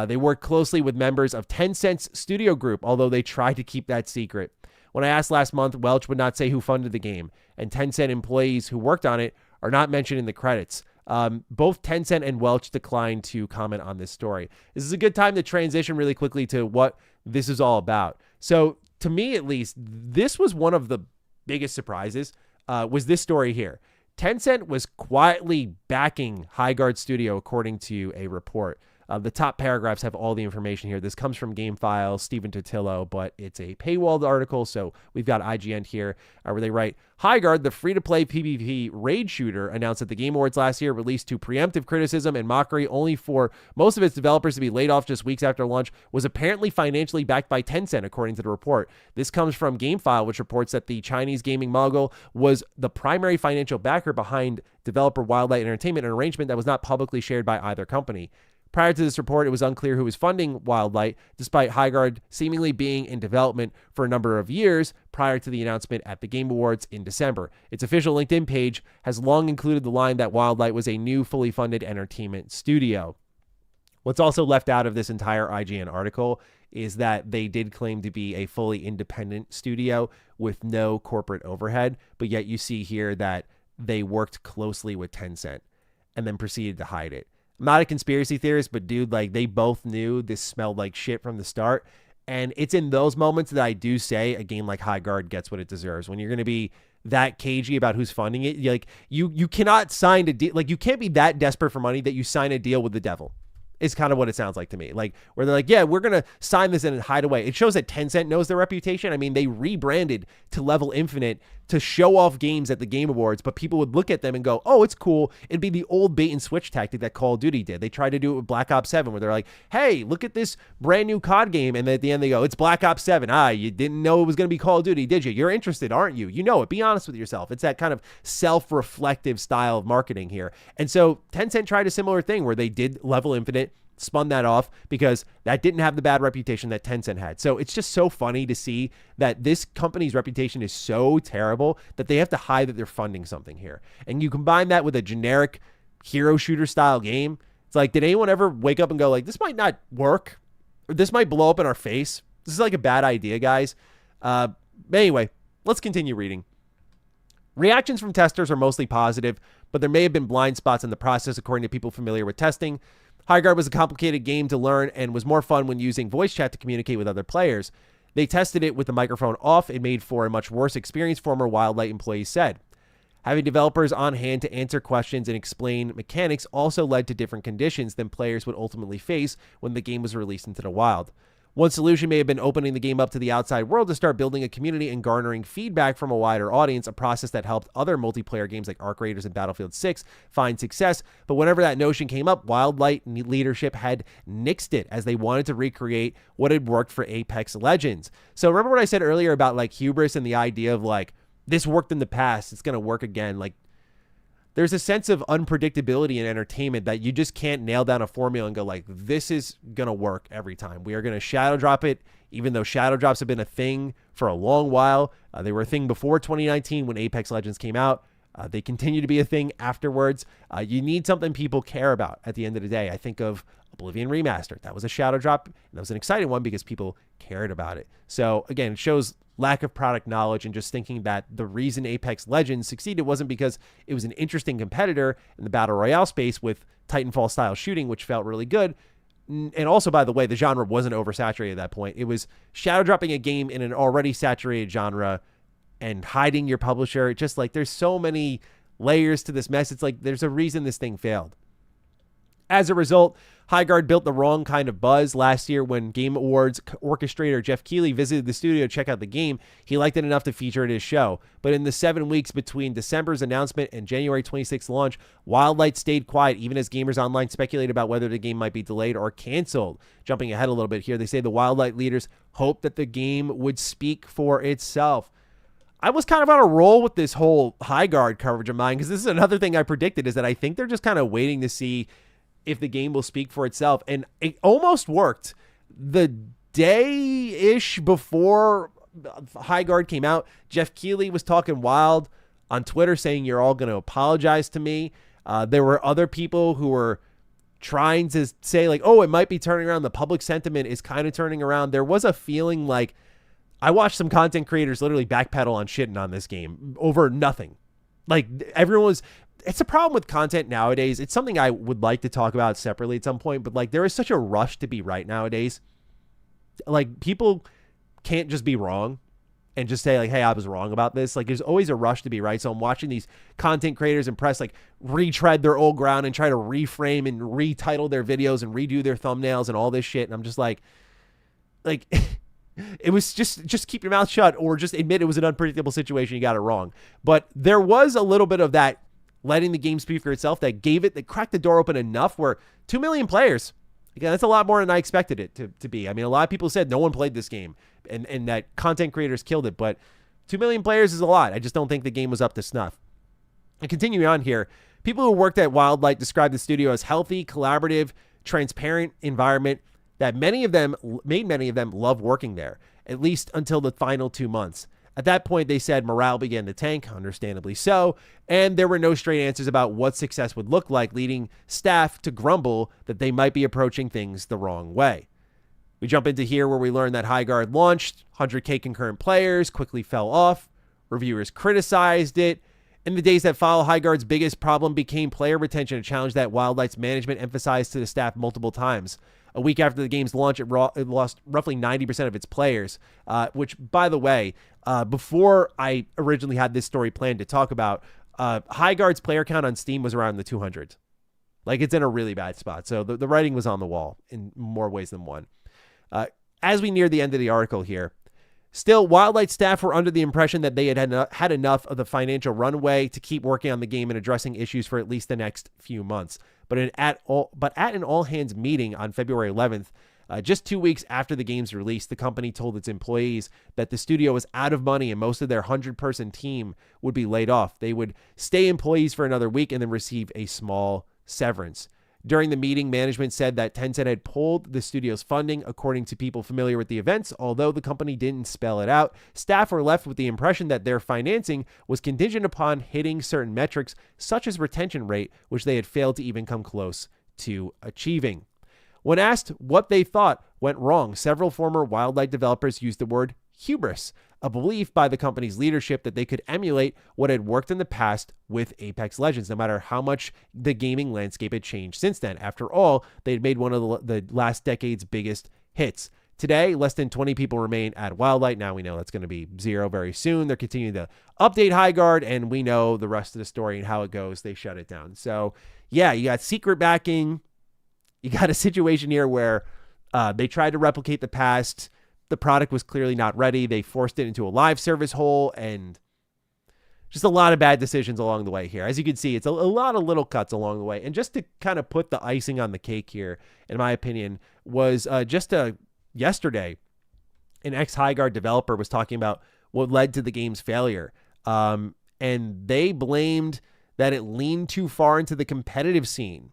They worked closely with members of Tencent's studio group, although they tried to keep that secret. When I asked last month, Welch would not say who funded the game, and Tencent employees who worked on it are not mentioned in the credits. Both Tencent and Welch declined to comment on this story. This is a good time to transition really quickly to what this is all about. So to me, at least, this was one of the biggest surprises, was this story here. Tencent was quietly backing Highguard Studio, according to a report. The top paragraphs have all the information here. This comes from GameFile, Stephen Totillo, but it's a paywalled article, so we've got IGN here, where they write, Highguard, the free-to-play PvP raid shooter, announced at the Game Awards last year, released to preemptive criticism and mockery only for most of its developers to be laid off just weeks after launch, was apparently financially backed by Tencent, according to the report. This comes from GameFile, which reports that the Chinese gaming mogul was the primary financial backer behind developer Wildlight Entertainment, an arrangement that was not publicly shared by either company. Prior to this report, it was unclear who was funding Wildlight, despite Highguard seemingly being in development for a number of years prior to the announcement at the Game Awards in December. Its official LinkedIn page has long included the line that Wildlight was a new, fully funded entertainment studio. What's also left out of this entire IGN article is that they did claim to be a fully independent studio with no corporate overhead, but yet you see here that they worked closely with Tencent and then proceeded to hide it. I'm not a conspiracy theorist, but dude, like they both knew this smelled like shit from the start. And it's in those moments that I do say a game like Highguard gets what it deserves. When you're going to be that cagey about who's funding it, you cannot sign a deal. Like you can't be that desperate for money that you sign a deal with the devil. is kind of what it sounds like to me. Like, where they're like, yeah, we're going to sign this and hide away. It shows that Tencent knows their reputation. I mean, they rebranded to Level Infinite to show off games at the Game Awards, but people would look at them and go, oh, it's cool. It'd be the old bait and switch tactic that Call of Duty did. They tried to do it with Black Ops 7, where they're like, hey, look at this brand new COD game. And then at the end they go, it's Black Ops 7. You didn't know it was going to be Call of Duty, did you? You're interested, aren't you? You know it. Be honest with yourself. It's that kind of self-reflective style of marketing here. And so Tencent tried a similar thing where they did Level Infinite, spun that off because that didn't have the bad reputation that Tencent had. So it's just so funny to see that this company's reputation is so terrible that they have to hide that they're funding something here. And you combine that with a generic hero shooter style game. It's like, did anyone ever wake up and go like, this might not work, or this might blow up in our face? This is like a bad idea, guys. Anyway, let's continue reading. Reactions from testers are mostly positive, but there may have been blind spots in the process, according to people familiar with testing. Highguard was a complicated game to learn and was more fun when using voice chat to communicate with other players. They tested it with the microphone off. It made for a much worse experience, former Wildlight employees said. Having developers on hand to answer questions and explain mechanics also led to different conditions than players would ultimately face when the game was released into the wild. One solution may have been opening the game up to the outside world to start building a community and garnering feedback from a wider audience, a process that helped other multiplayer games like Arc Raiders and Battlefield 6 find success. But whenever that notion came up, Wildlight leadership had nixed it as they wanted to recreate what had worked for Apex Legends. So remember what I said earlier about like hubris and the idea of like, this worked in the past, it's going to work again. Like, there's a sense of unpredictability in entertainment that you just can't nail down a formula and go like, this is going to work every time. We are going to shadow drop it, even though shadow drops have been a thing for a long while. They were a thing before 2019 when Apex Legends came out. They continue to be a thing afterwards. You need something people care about at the end of the day. I think of Oblivion Remastered. That was a shadow drop, and that was an exciting one because people cared about it. So again, it shows lack of product knowledge and just thinking that the reason Apex Legends succeeded wasn't because it was an interesting competitor in the Battle Royale space with Titanfall style shooting, which felt really good. And also, by the way, the genre wasn't oversaturated at that point. It was shadow dropping a game in an already saturated genre and hiding your publisher. Just like there's so many layers to this mess. It's like there's a reason this thing failed. As a result, Highguard built the wrong kind of buzz last year when Game Awards orchestrator Jeff Keighley visited the studio to check out the game. He liked it enough to feature it at his show. But in the 7 weeks between December's announcement and January 26th launch, Wildlight stayed quiet even as gamers online speculated about whether the game might be delayed or canceled. Jumping ahead a little bit here, they say the Wildlight leaders hoped that the game would speak for itself. I was kind of on a roll with this whole Highguard coverage of mine because this is another thing I predicted, is that I think they're just kind of waiting to see if the game will speak for itself. And it almost worked. The day-ish before Highguard came out, Jeff Keighley was talking wild on Twitter saying, you're all going to apologize to me. There were other people who were trying to say like, oh, it might be turning around. The public sentiment is kind of turning around. There was a feeling like I watched some content creators literally backpedal on shitting on this game over nothing. Like everyone was... It's a problem with content nowadays. It's something I would like to talk about separately at some point, but like there is such a rush to be right nowadays. Like people can't just be wrong and just say like, hey, I was wrong about this. Like there's always a rush to be right. So I'm watching these content creators and press like retread their old ground and try to reframe and retitle their videos and redo their thumbnails and all this shit. And I'm just like it was just keep your mouth shut or just admit it was an unpredictable situation. You got it wrong. But there was a little bit of that letting the game speak for itself that cracked the door open enough where 2 million players, again, that's a lot more than I expected it to be. I mean, a lot of people said no one played this game and that content creators killed it, but 2 million players is a lot. I just don't think the game was up to snuff. And continuing on here, people who worked at Wildlight described the studio as healthy, collaborative, transparent environment that made many of them love working there, at least until the final 2 months. At that point, they said morale began to tank, understandably so, and there were no straight answers about what success would look like, leading staff to grumble that they might be approaching things the wrong way. We jump into here where we learn that Highguard launched, 100K concurrent players quickly fell off, reviewers criticized it. In the days that follow, Highguard's biggest problem became player retention, a challenge that Wildlight's management emphasized to the staff multiple times. A week after the game's launch, it lost roughly 90% of its players, which, by the way, before I originally had this story planned to talk about, Highguard's player count on Steam was around the 200s. Like, it's in a really bad spot. So the writing was on the wall in more ways than one. As we near the end of the article here, still, Wildlight staff were under the impression that they had enough of the financial runway to keep working on the game and addressing issues for at least the next few months. But at an all-hands meeting on February 11th, just 2 weeks after the game's release, the company told its employees that the studio was out of money and most of their 100-person team would be laid off. They would stay employees for another week and then receive a small severance. During the meeting, management said that Tencent had pulled the studio's funding, according to people familiar with the events. Although the company didn't spell it out, staff were left with the impression that their financing was contingent upon hitting certain metrics, such as retention rate, which they had failed to even come close to achieving. When asked what they thought went wrong, several former Wildlight developers used the word hubris, a belief by the company's leadership that they could emulate what had worked in the past with Apex Legends, no matter how much the gaming landscape had changed since then. After all, they had made one of the last decade's biggest hits. Today, less than 20 people remain at Wildlight. Now we know that's going to be 0 very soon. They're continuing to update Highguard, and we know the rest of the story and how it goes. They shut it down. So, yeah, you got secret backing. You got a situation here where they tried to replicate the past. The product was clearly not ready. They forced it into a live service hole, and just a lot of bad decisions along the way here. As you can see, it's a lot of little cuts along the way. And just to kind of put the icing on the cake here, in my opinion, was yesterday, an ex-Highguard developer was talking about what led to the game's failure. And they blamed that it leaned too far into the competitive scene.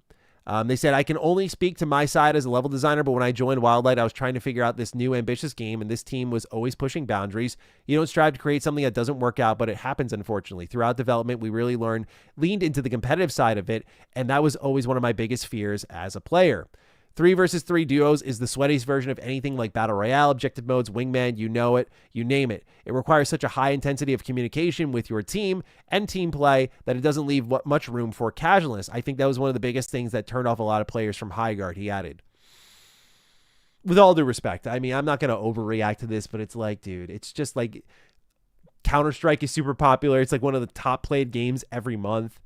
They said, I can only speak to my side as a level designer, but when I joined Wildlight, I was trying to figure out this new ambitious game, and this team was always pushing boundaries. You don't strive to create something that doesn't work out, but it happens, unfortunately. Throughout development, we really leaned into the competitive side of it, and that was always one of my biggest fears as a player. 3 versus 3 duos is the sweatiest version of anything like Battle Royale, objective modes, Wingman, you know it, you name it. It requires such a high intensity of communication with your team and team play that it doesn't leave much room for casualness. I think that was one of the biggest things that turned off a lot of players from Highguard, he added. With all due respect, I mean, I'm not going to overreact to this, but it's like, dude, it's just like Counter-Strike is super popular. It's like one of the top played games every month.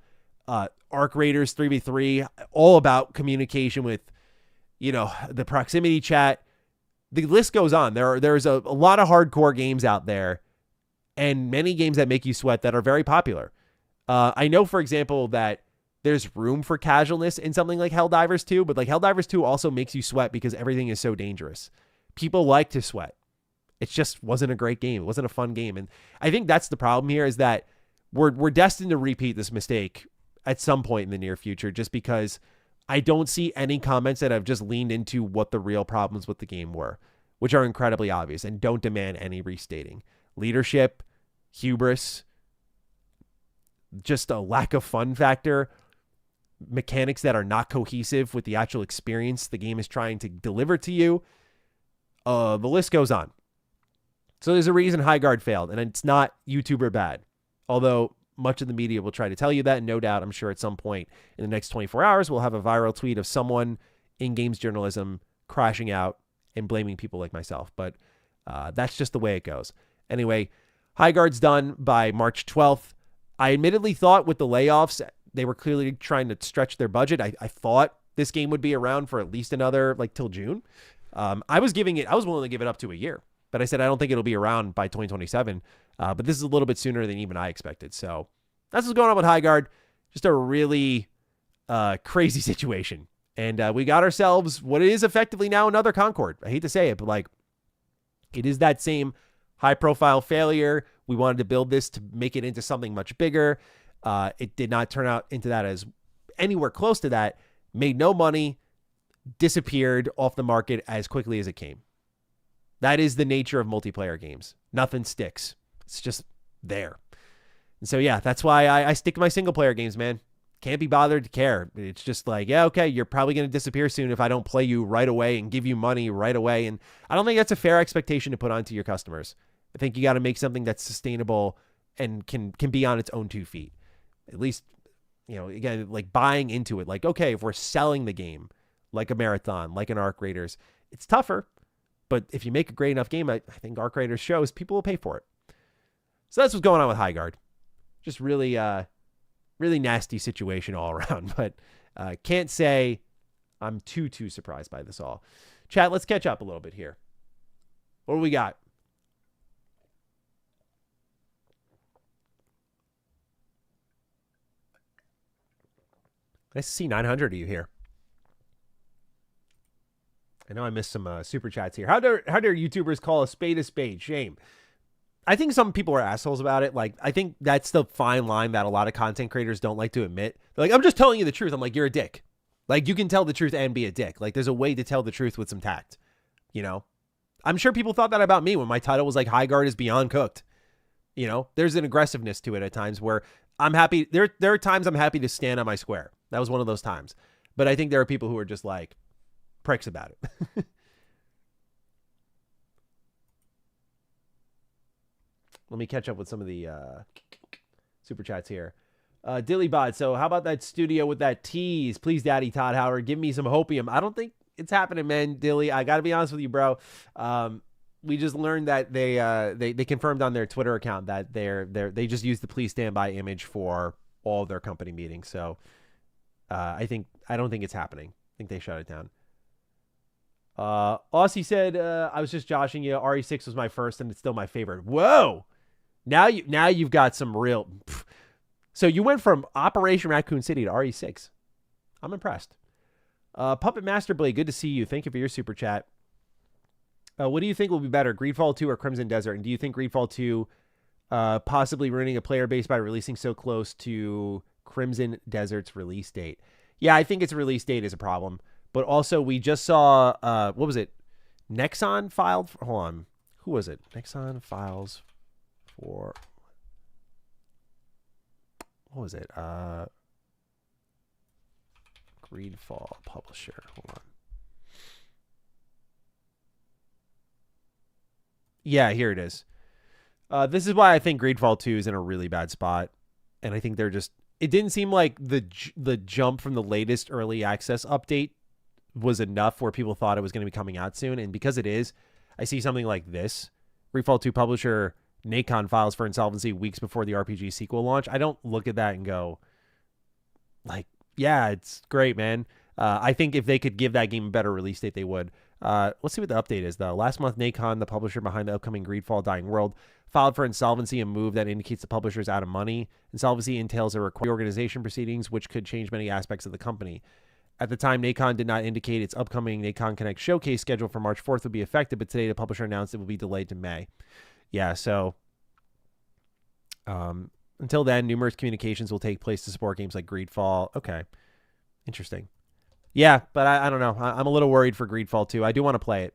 Arc Raiders 3v3, all about communication with, you know, the proximity chat. The list goes on. There's a lot of hardcore games out there and many games that make you sweat that are very popular. I know, for example, that there's room for casualness in something like Helldivers 2, but like Helldivers 2 also makes you sweat because everything is so dangerous. People like to sweat. It just wasn't a great game. It wasn't a fun game. And I think that's the problem here, is that we're destined to repeat this mistake at some point in the near future, just because I don't see any comments that have just leaned into what the real problems with the game were, which are incredibly obvious and don't demand any restating. Leadership, hubris, just a lack of fun factor, mechanics that are not cohesive with the actual experience the game is trying to deliver to you. The list goes on. So there's a reason Highguard failed, and it's not YouTuber bad. Although much of the media will try to tell you that, and no doubt, I'm sure at some point in the next 24 hours, we'll have a viral tweet of someone in games journalism crashing out and blaming people like myself. But that's just the way it goes. Anyway, Highguard's done by March 12th. I admittedly thought with the layoffs, they were clearly trying to stretch their budget. I thought this game would be around for at least another, like, till June. I was willing to give it up to a year, but I said I don't think it'll be around by 2027. But this is a little bit sooner than even I expected. So that's what's going on with Highguard. Just a really crazy situation. And we got ourselves what is effectively now another Concord. I hate to say it, but like, it is that same high-profile failure. We wanted to build this to make it into something much bigger. It did not turn out into that as anywhere close to that. Made no money. Disappeared off the market as quickly as it came. That is the nature of multiplayer games. Nothing sticks. It's just there. And so, yeah, that's why I stick to my single-player games, man. Can't be bothered to care. It's just like, yeah, okay, you're probably going to disappear soon if I don't play you right away and give you money right away. And I don't think that's a fair expectation to put onto your customers. I think you got to make something that's sustainable and can be on its own 2 feet. At least, you know, again, like buying into it. Like, okay, if we're selling the game like a Marathon, like an Arc Raiders, it's tougher. But if you make a great enough game, I think Arc Raiders shows people will pay for it. So that's what's going on with Highguard. Just really, really nasty situation all around. But Can't say I'm too surprised by this all. Chat, let's catch up a little bit here. What do we got? Nice to see 900 of you here. I know I missed some super chats here. How dare YouTubers call a spade? Shame. I think some people are assholes about it. Like, I think that's the fine line that a lot of content creators don't like to admit. They're like, I'm just telling you the truth. I'm like, you're a dick. Like, you can tell the truth and be a dick. Like, there's a way to tell the truth with some tact. You know? I'm sure people thought that about me when my title was like, Highguard is beyond cooked. You know? There's an aggressiveness to it at times where I'm happy. There are times I'm happy to stand on my square. That was one of those times. But I think there are people who are just like pricks about it. Let me catch up with some of the super chats here. Dillybot, so how about that studio with that tease? Please, Daddy Todd Howard, give me some hopium. I don't think it's happening, man. Dilly, I got to be honest with you, bro. We just learned that they confirmed on their Twitter account that they just used the please stand by image for all of their company meetings. So I don't think it's happening. I think they shut it down. Aussie said, I was just joshing you. RE6 was my first and it's still my favorite. Whoa. Now you've got some real. So you went from Operation Raccoon City to RE6. I'm impressed. Puppet Master Blade, good to see you. Thank you for your super chat. What do you think will be better, Greedfall 2 or Crimson Desert? And do you think Greedfall 2 possibly ruining a player base by releasing so close to Crimson Desert's release date? Yeah, I think its release date is a problem. But also, we just saw, what was it? Nexon filed for, hold on. Who was it? Nexon files for, what was it? Greedfall publisher. Hold on. Yeah, here it is. This is why I think Greedfall 2 is in a really bad spot. And I think they're just, it didn't seem like the jump from the latest early access update was enough where people thought it was going to be coming out soon. And because it is, I see something like this. Greedfall 2 publisher Nacon files for insolvency weeks before the RPG sequel launch. I don't look at that and go, like, yeah, it's great, man. I think if they could give that game a better release date, they would. Let's see what the update is, though. Last month, Nacon, the publisher behind the upcoming Greedfall Dying World, filed for insolvency, a move that indicates the publisher is out of money. Insolvency entails a reorganization proceedings, which could change many aspects of the company. At the time, Nacon did not indicate its upcoming Nacon Connect showcase schedule for March 4th would be affected, but today the publisher announced it will be delayed to May. Yeah, so until then, numerous communications will take place to support games like Greedfall. Okay, interesting. Yeah, but I don't know. I'm a little worried for Greedfall 2. I do want to play it.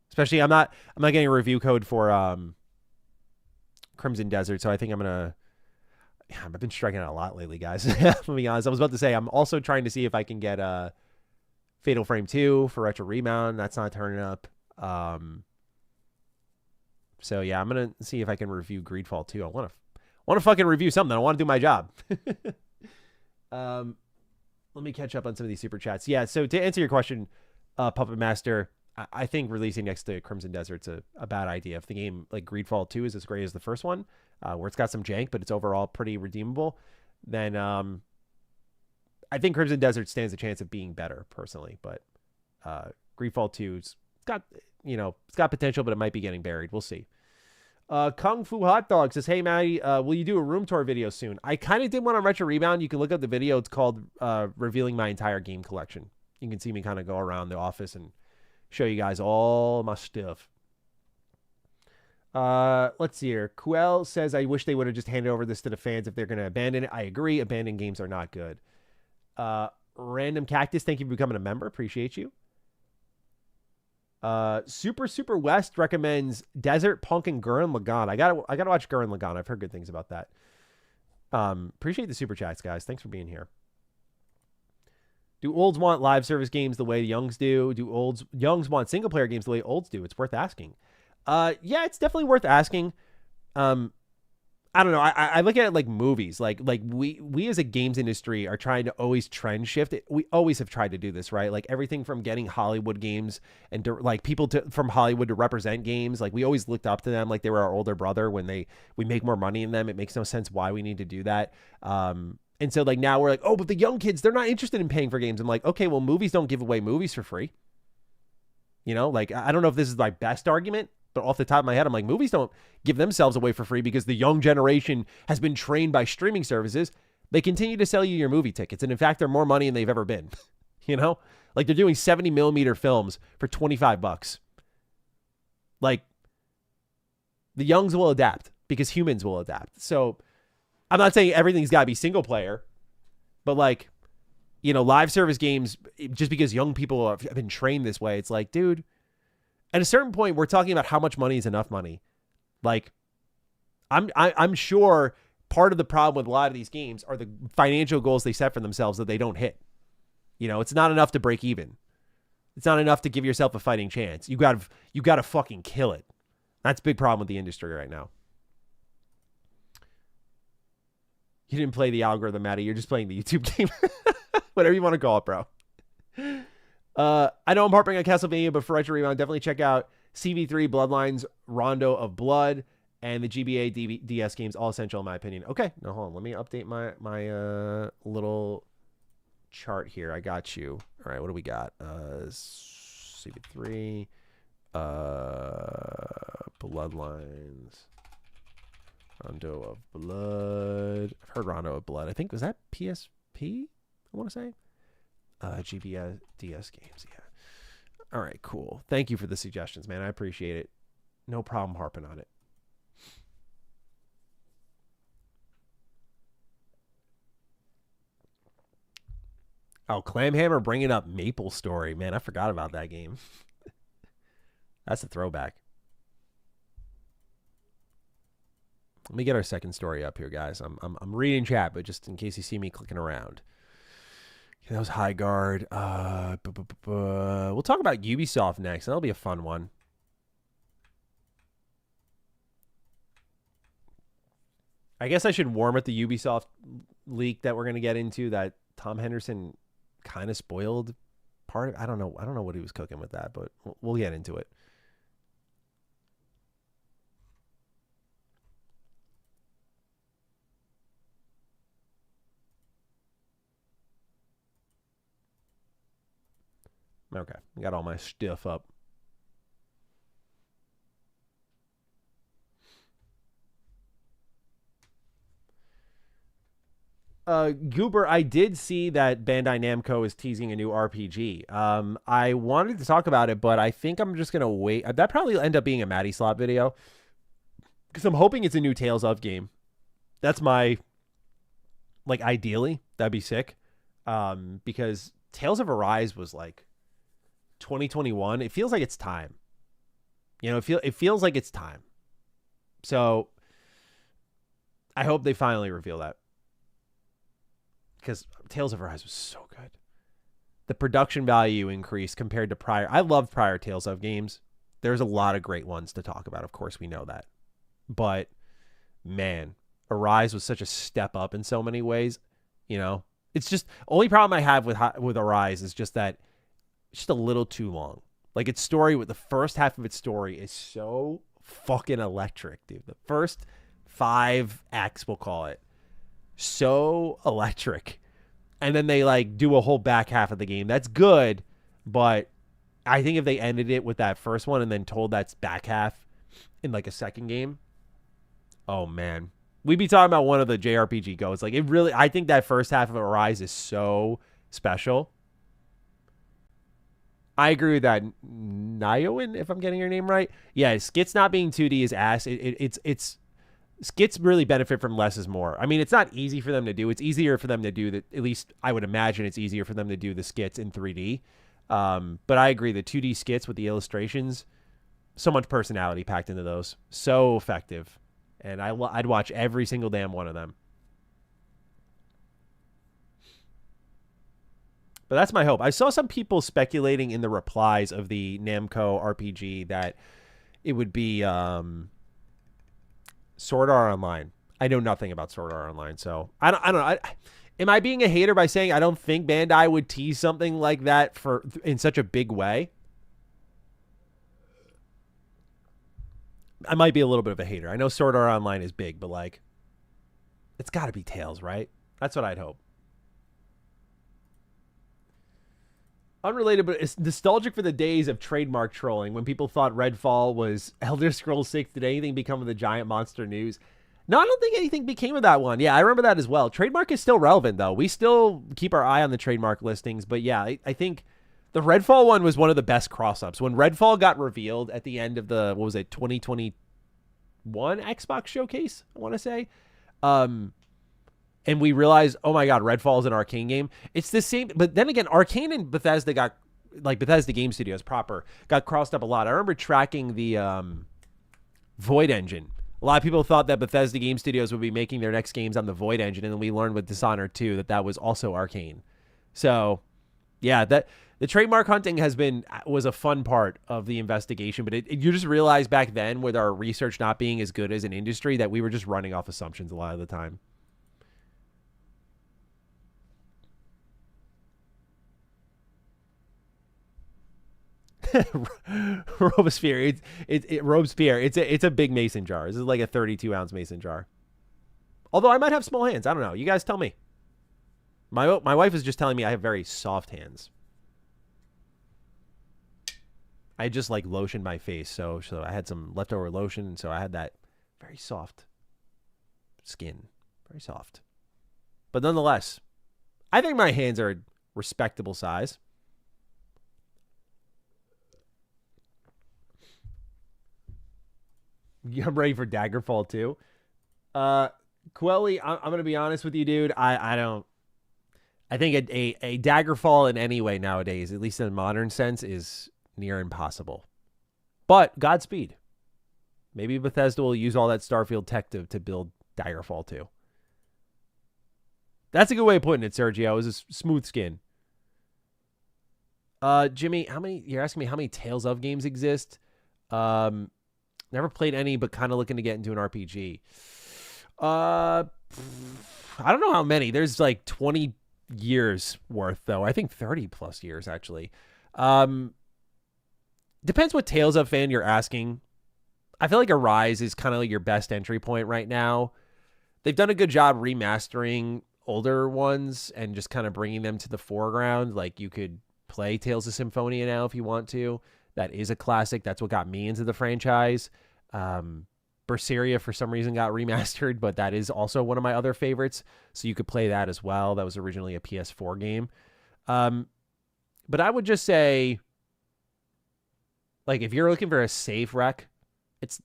Especially, I'm not getting a review code for Crimson Desert, so I think I'm going to... Yeah, I've been striking out a lot lately, guys. Let me be honest. I was about to say, I'm also trying to see if I can get Fatal Frame 2 for Retro Rebound. That's not turning up. So, yeah, I'm going to see if I can review Greedfall 2. I want to fucking review something. I want to do my job. Let me catch up on some of these super chats. Yeah, so to answer your question, Puppet Master, I think releasing next to Crimson Desert's a bad idea. If the game like Greedfall 2 is as great as the first one, where it's got some jank, but it's overall pretty redeemable, then I think Crimson Desert stands a chance of being better, personally. But Greedfall 2's got potential, but it might be getting buried. We'll see. Kung Fu Hot Dog says, hey, Matty, will you do a room tour video soon? I kind of did one on Retro Rebound. You can look up the video. It's called Revealing My Entire Game Collection. You can see me kind of go around the office and show you guys all my stuff. Let's see here. Kuel says, I wish they would have just handed over this to the fans if they're going to abandon it. I agree. Abandoned games are not good. Random Cactus, thank you for becoming a member. Appreciate you. Super West recommends Desert Punk and Gurren Lagann. I gotta watch Gurren Lagann. I've heard good things about that. Appreciate the super chats, guys. Thanks for being here. Do olds want live service games the way youngs do? Do youngs want single player games the way olds do? It's worth asking. Yeah, it's definitely worth asking. I don't know. I look at it like movies. Like we as a games industry are trying to always trend shift. We always have tried to do this, right? Like everything from getting Hollywood games and like people from Hollywood to represent games. Like we always looked up to them like they were our older brother when we make more money in them. It makes no sense why we need to do that. And so like now we're like, oh, but the young kids, they're not interested in paying for games. I'm like, okay, well, movies don't give away movies for free. You know, like I don't know if this is my best argument, but off the top of my head, I'm like, movies don't give themselves away for free because the young generation has been trained by streaming services. They continue to sell you your movie tickets. And in fact, they're more money than they've ever been. You know, like they're doing 70 millimeter films for $25. Like the youngs will adapt because humans will adapt. So I'm not saying everything's got to be single player, but like, you know, live service games, just because young people have been trained this way, it's like, dude, at a certain point, we're talking about how much money is enough money. Like, I'm sure part of the problem with a lot of these games are the financial goals they set for themselves that they don't hit. You know, it's not enough to break even. It's not enough to give yourself a fighting chance. You got to fucking kill it. That's a big problem with the industry right now. You didn't play the algorithm, Matty. You're just playing the YouTube game. Whatever you want to call it, bro. I know I'm harping on Castlevania, but for Retro Rebound, definitely check out CV3, Bloodlines, Rondo of Blood, and the GBA DS games, all essential in my opinion. Okay, no, hold on. Let me update my little chart here. I got you. All right, what do we got? CV3, Bloodlines, Rondo of Blood. I've heard Rondo of Blood. I think, was that PSP? I want to say. GBA DS games, yeah. All right, cool. Thank you for the suggestions, man. I appreciate it. No problem harping on it. Oh, Clamhammer bringing up Maple Story. Man, I forgot about that game. That's a throwback. Let me get our second story up here, guys. I'm reading chat, but just in case you see me clicking around. Okay, that was Highguard. We'll talk about Ubisoft next. That'll be a fun one. I guess I should warm at the Ubisoft leak that we're going to get into that Tom Henderson kind of spoiled part of. I don't know what he was cooking with that, but we'll get into it. Okay, got all my stuff up. Goober, I did see that Bandai Namco is teasing a new RPG. I wanted to talk about it, but I think I'm just gonna wait. That probably end up being a Matty Slot video because I'm hoping it's a new Tales of game. That's my, like, ideally that'd be sick. Because Tales of Arise was like 2021. It feels like it's time. You know, it feels like it's time. So I hope they finally reveal that. Because Tales of Arise was so good. The production value increased compared to prior. I loved prior Tales of games. There's a lot of great ones to talk about. Of course, we know that. But, man, Arise was such a step up in so many ways. You know, it's just, only problem I have with Arise is just that it's just a little too long. Like, its story, with the first half of its story is so fucking electric, dude. The first 5 acts, we'll call it, so electric. And then they like do a whole back half of the game. That's good, but I think if they ended it with that first one and then told that back half in like a second game, oh man, we'd be talking about one of the JRPG goes. Like, it really, I think that first half of Arise is so special. I agree with that. Nyoin, if I'm getting your name right. Yeah, Skits not being 2D is ass. It's Skits really benefit from less is more. I mean, it's not easy for them to do. It's easier for them to do that. At least I would imagine it's easier for them to do the skits in 3D. But I agree. The 2D skits with the illustrations, so much personality packed into those. So effective. And I'd watch every single damn one of them. But that's my hope. I saw some people speculating in the replies of the Namco RPG that it would be Sword Art Online. I know nothing about Sword Art Online, so I don't know. Am I being a hater by saying I don't think Bandai would tease something like that in such a big way? I might be a little bit of a hater. I know Sword Art Online is big, but like, it's got to be Tales, right? That's what I'd hope. Unrelated, but it's nostalgic for the days of trademark trolling when people thought Redfall was Elder Scrolls 6. Did anything become of the giant monster news? No, I don't think anything became of that one. Yeah, I remember that as well. Trademark is still relevant, though. We still keep our eye on the trademark listings. But yeah, I think the Redfall one was one of the best cross-ups. When Redfall got revealed at the end of the, 2021 Xbox showcase, I want to say. And we realized, oh my God, Redfall is an Arcane game. It's the same, but then again, Arcane and Bethesda got, like Bethesda Game Studios proper, got crossed up a lot. I remember tracking the Void engine. A lot of people thought that Bethesda Game Studios would be making their next games on the Void engine, and then we learned with Dishonored 2 that was also Arcane. So, yeah, that the trademark hunting was a fun part of the investigation, but you just realized back then, with our research not being as good as an industry, that we were just running off assumptions a lot of the time. Robespierre. Robespierre. It's a big mason jar. This is like a 32-ounce mason jar. Although I might have small hands. I don't know. You guys tell me. My wife is just telling me I have very soft hands. I just like lotioned my face, so I had some leftover lotion, and so I had that very soft skin. Very soft. But nonetheless, I think my hands are a respectable size. I'm ready for Daggerfall 2. Quelly, I'm going to be honest with you, dude. I think a Daggerfall in any way nowadays, at least in a modern sense, is near impossible. But Godspeed. Maybe Bethesda will use all that Starfield tech to build Daggerfall 2. That's a good way of putting it, Sergio. It was a smooth skin. Jimmy, you're asking me how many Tales of games exist? Never played any, but kind of looking to get into an RPG. I don't know how many. There's like 20 years worth, though. I think 30 plus years, actually. Depends what Tales of fan you're asking. I feel like Arise is kind of like your best entry point right now. They've done a good job remastering older ones and just kind of bringing them to the foreground. Like, you could play Tales of Symphonia now if you want to. That is a classic. That's what got me into the franchise. Berseria, for some reason, got remastered, but that is also one of my other favorites. So you could play that as well. That was originally a PS4 game. But I would just say, like, if you're looking for a safe rec,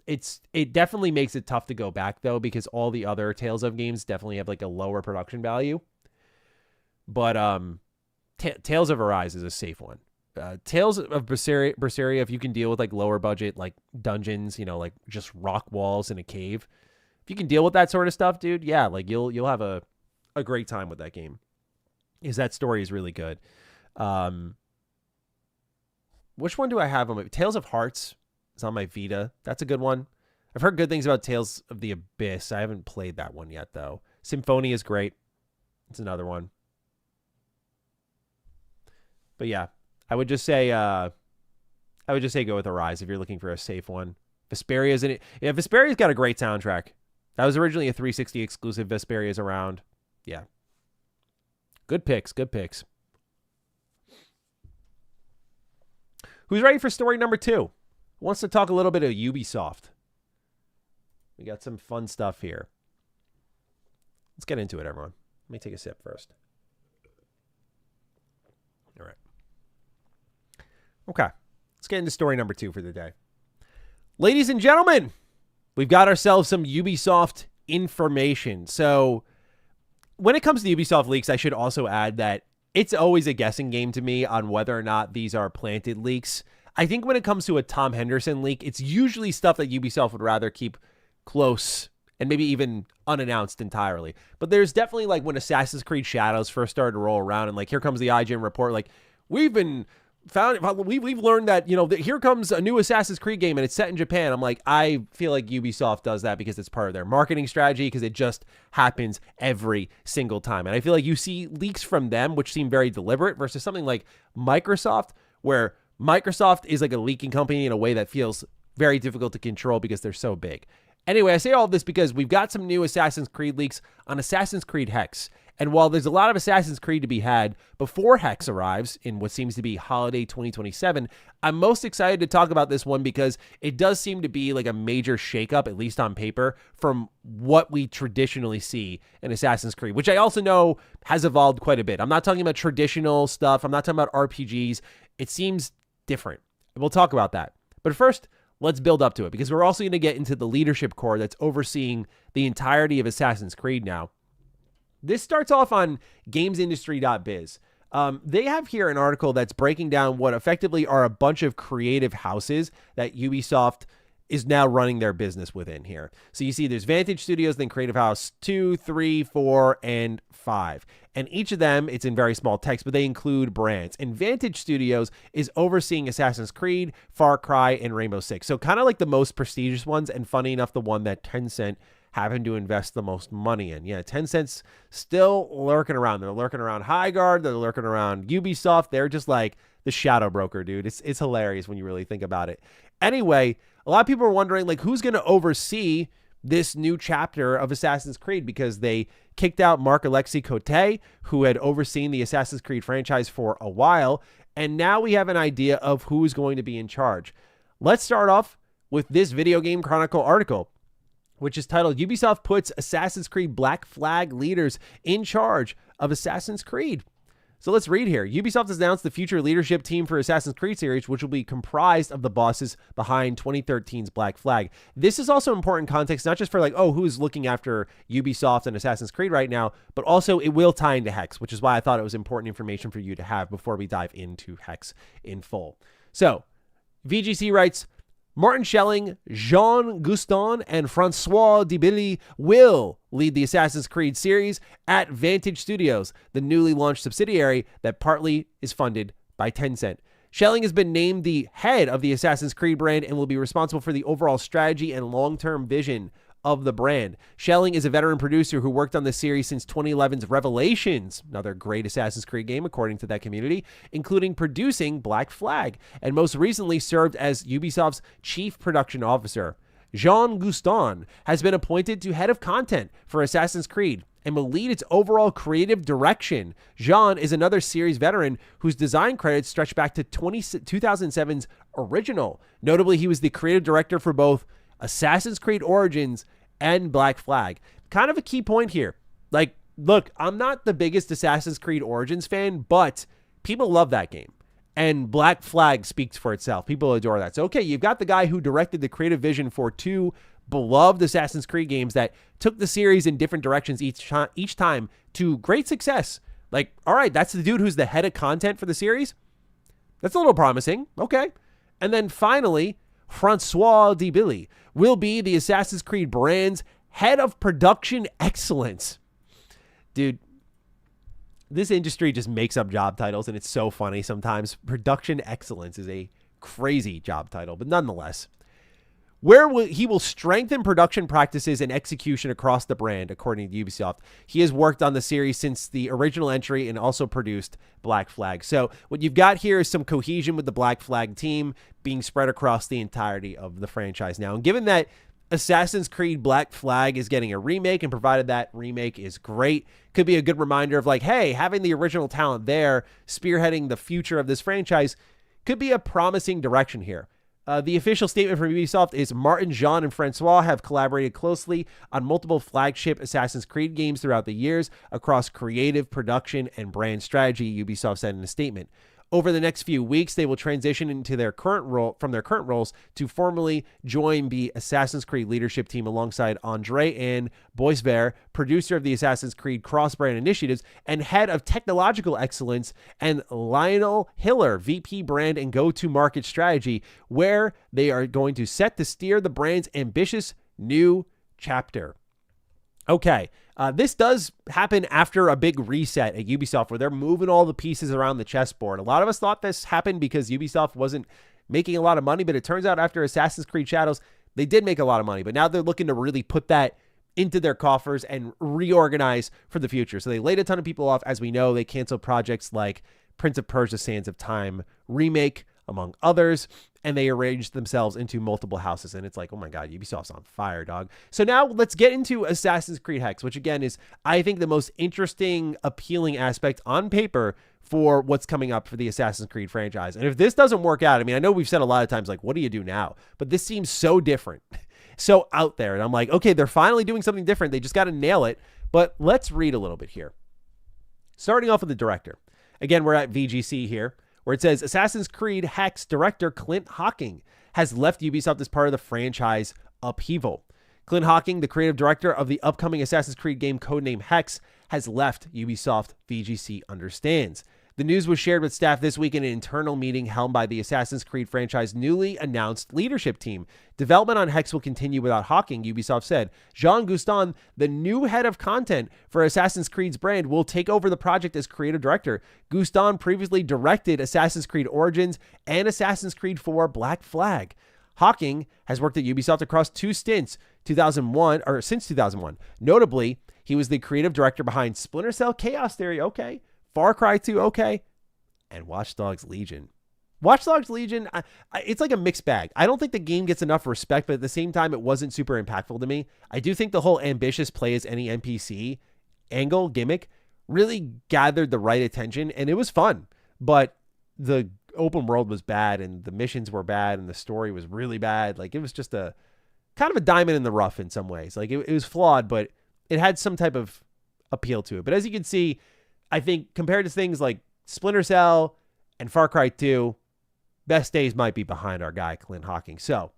it definitely makes it tough to go back, though, because all the other Tales of games definitely have like a lower production value. But Tales of Arise is a safe one. Tales of Berseria, if you can deal with like lower budget, like dungeons, like just rock walls in a cave, if you can deal with that sort of stuff, dude, yeah, like you'll have a great time with that game. Because that story is really good. Which one do I have on my Tales of Hearts? It's on my Vita. That's a good one. I've heard good things about Tales of the Abyss. I haven't played that one yet, though. Symphonia is great. It's another one. But yeah, I would just say go with Arise if you're looking for a safe one. Vesperia's in it. Yeah, Vesperia's got a great soundtrack. That was originally a 360 exclusive. Vesperia's around. Yeah. Good picks. Good picks. Who's ready for story number 2? Who wants to talk a little bit of Ubisoft? We got some fun stuff here. Let's get into it, everyone. Let me take a sip first. All right. Okay. Let's get into story number 2 for the day. Ladies and gentlemen, we've got ourselves some Ubisoft information. So when it comes to Ubisoft leaks, I should also add that it's always a guessing game to me on whether or not these are planted leaks. I think when it comes to a Tom Henderson leak, it's usually stuff that Ubisoft would rather keep close and maybe even unannounced entirely. But there's definitely, like, when Assassin's Creed Shadows first started to roll around and, like, here comes the IGN report, like, we've learned that, here comes a new Assassin's Creed game and it's set in Japan. I'm like, I feel like Ubisoft does that because it's part of their marketing strategy, because it just happens every single time. And I feel like you see leaks from them which seem very deliberate versus something like Microsoft, where Microsoft is like a leaking company in a way that feels very difficult to control because they're so big. Anyway, I say all this because we've got some new Assassin's Creed leaks on Assassin's Creed Hex. And while there's a lot of Assassin's Creed to be had before Hex arrives in what seems to be holiday 2027, I'm most excited to talk about this one because it does seem to be like a major shakeup, at least on paper, from what we traditionally see in Assassin's Creed, which I also know has evolved quite a bit. I'm not talking about traditional stuff. I'm not talking about RPGs. It seems different. We'll talk about that. But first, let's build up to it because we're also going to get into the leadership core that's overseeing the entirety of Assassin's Creed now. This starts off on gamesindustry.biz. They have here an article that's breaking down what effectively are a bunch of creative houses that Ubisoft is now running their business within here. So you see there's Vantage Studios, then Creative House 2, 3, 4, and 5. And each of them, it's in very small text, but they include brands. And Vantage Studios is overseeing Assassin's Creed, Far Cry, and Rainbow Six. So kind of like the most prestigious ones, and funny enough, the one that Tencent happened to invest the most money in. Yeah, Tencent's still lurking around. They're lurking around Highguard. They're lurking around Ubisoft. They're just like the shadow broker, dude. It's hilarious when you really think about it. Anyway, a lot of people are wondering, like, who's going to oversee this new chapter of Assassin's Creed because they kicked out Marc-Alexis Cote, who had overseen the Assassin's Creed franchise for a while, and now we have an idea of who's going to be in charge. Let's start off with this Video Game Chronicle article, which is titled, Ubisoft puts Assassin's Creed Black Flag leaders in charge of Assassin's Creed. So let's read here. Ubisoft has announced the future leadership team for Assassin's Creed series, which will be comprised of the bosses behind 2013's Black Flag. This is also important context, not just for like, oh, who's looking after Ubisoft and Assassin's Creed right now, but also it will tie into Hex, which is why I thought it was important information for you to have before we dive into Hex in full. So VGC writes, Martin Schelling, Jean Guston, and Francois Debilly will lead the Assassin's Creed series at Vantage Studios, the newly launched subsidiary that partly is funded by Tencent. Schelling has been named the head of the Assassin's Creed brand and will be responsible for the overall strategy and long-term vision of the brand. Schelling is a veteran producer who worked on the series since 2011's Revelations, another great Assassin's Creed game according to that community, including producing Black Flag, and most recently served as Ubisoft's chief production officer. Jean Guston has been appointed to head of content for Assassin's Creed and will lead its overall creative direction. Jean is another series veteran whose design credits stretch back to 2007's original. Notably, he was the creative director for both Assassin's Creed Origins and Black Flag. Kind of a key point here. Like, look, I'm not the biggest Assassin's Creed Origins fan, but people love that game. And Black Flag speaks for itself. People adore that. So, okay, you've got the guy who directed the creative vision for two beloved Assassin's Creed games that took the series in different directions each time to great success. Like, all right, that's the dude who's the head of content for the series. That's a little promising. Okay. And then finally, Francois Debilly will be the Assassin's Creed brand's head of production excellence. Dude, this industry just makes up job titles, and it's so funny sometimes. Production excellence is a crazy job title, but nonetheless. He will strengthen production practices and execution across the brand, according to Ubisoft. He has worked on the series since the original entry and also produced Black Flag. So what you've got here is some cohesion with the Black Flag team being spread across the entirety of the franchise now. And given that Assassin's Creed Black Flag is getting a remake, and provided that remake is great, could be a good reminder of like, hey, having the original talent there spearheading the future of this franchise could be a promising direction here. The official statement from Ubisoft is Martin, Jean, and Francois have collaborated closely on multiple flagship Assassin's Creed games throughout the years across creative, production, and brand strategy, Ubisoft said in a statement. Over the next few weeks, they will transition into their current roles to formally join the Assassin's Creed leadership team alongside André and Boisvert, producer of the Assassin's Creed cross-brand initiatives and head of technological excellence, and Lionel Hiller, VP brand and go-to-market strategy, where they are going to set to steer the brand's ambitious new chapter. Okay, this does happen after a big reset at Ubisoft where they're moving all the pieces around the chessboard. A lot of us thought this happened because Ubisoft wasn't making a lot of money, but it turns out after Assassin's Creed Shadows, they did make a lot of money. But now they're looking to really put that into their coffers and reorganize for the future. So they laid a ton of people off. As we know, they canceled projects like Prince of Persia Sands of Time remake, among others, and they arranged themselves into multiple houses. And it's like, oh my God, Ubisoft's on fire, dog. So now let's get into Assassin's Creed Hex, which again is, I think, the most interesting, appealing aspect on paper for what's coming up for the Assassin's Creed franchise. And if this doesn't work out, I mean, I know we've said a lot of times, like, what do you do now? But this seems so different, so out there. And I'm like, okay, they're finally doing something different. They just got to nail it. But let's read a little bit here. Starting off with the director. Again, we're at VGC here, where it says Assassin's Creed Hex director Clint Hocking has left Ubisoft as part of the franchise upheaval. Clint Hocking, the creative director of the upcoming Assassin's Creed game codename Hex, has left Ubisoft, VGC understands. The news was shared with staff this week in an internal meeting held by the Assassin's Creed franchise newly announced leadership team. Development on Hex will continue without Hocking, Ubisoft said. Jean Gustin, the new head of content for Assassin's Creed's brand, will take over the project as creative director. Gustin previously directed Assassin's Creed Origins and Assassin's Creed 4 Black Flag. Hocking has worked at Ubisoft across two stints, since 2001. Notably, he was the creative director behind Splinter Cell Chaos Theory, okay, Far Cry 2, okay, and Watch Dogs Legion. Watch Dogs Legion, it's like a mixed bag. I don't think the game gets enough respect, but at the same time, it wasn't super impactful to me. I do think the whole ambitious play as any NPC angle, gimmick, really gathered the right attention, and it was fun. But the open world was bad, and the missions were bad, and the story was really bad. Like, it was just a kind of a diamond in the rough in some ways. Like, it was flawed, but it had some type of appeal to it. But as you can see, I think compared to things like Splinter Cell and Far Cry 2, best days might be behind our guy, Clint Hocking. So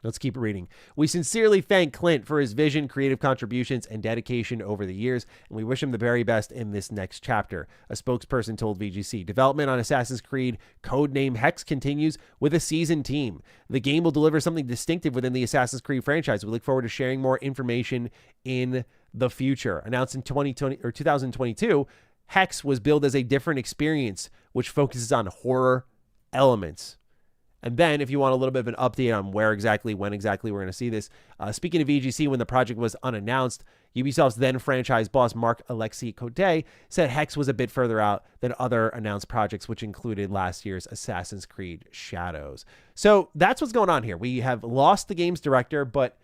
let's keep reading. We sincerely thank Clint for his vision, creative contributions, and dedication over the years, and we wish him the very best in this next chapter, a spokesperson told VGC. Development on Assassin's Creed codename Hex continues with a seasoned team. The game will deliver something distinctive within the Assassin's Creed franchise. We look forward to sharing more information in the future. Announced in 2022, Hex was billed as a different experience, which focuses on horror elements. And then if you want a little bit of an update on when exactly we're going to see this, speaking of VGC, when the project was unannounced, Ubisoft's then franchise boss Marc-Alexis Cote said Hex was a bit further out than other announced projects, which included last year's Assassin's Creed Shadows. So that's what's going on here. We have lost the game's director, but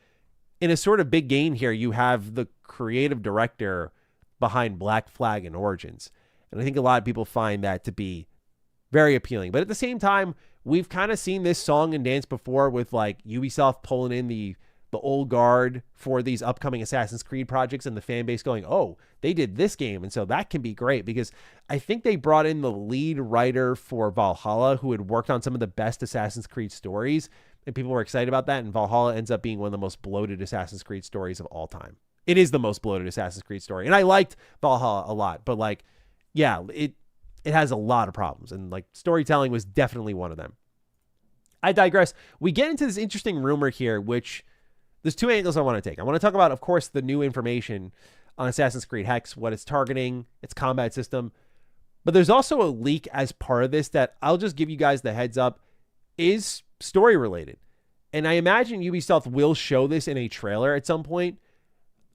in a sort of big gain here, you have the creative director behind Black Flag and Origins. And I think a lot of people find that to be very appealing. But at the same time, we've kind of seen this song and dance before with like Ubisoft pulling in the old guard for these upcoming Assassin's Creed projects and the fan base going, oh, they did this game. And so that can be great because I think they brought in the lead writer for Valhalla who had worked on some of the best Assassin's Creed stories. And people were excited about that. And Valhalla ends up being one of the most bloated Assassin's Creed stories of all time. It is the most bloated Assassin's Creed story. And I liked Valhalla a lot. But like, yeah, it has a lot of problems. And like storytelling was definitely one of them. I digress. We get into this interesting rumor here, which there's two angles I want to take. I want to talk about, of course, the new information on Assassin's Creed Hex, what it's targeting, its combat system. But there's also a leak as part of this that I'll just give you guys the heads up is story related. And I imagine Ubisoft will show this in a trailer at some point.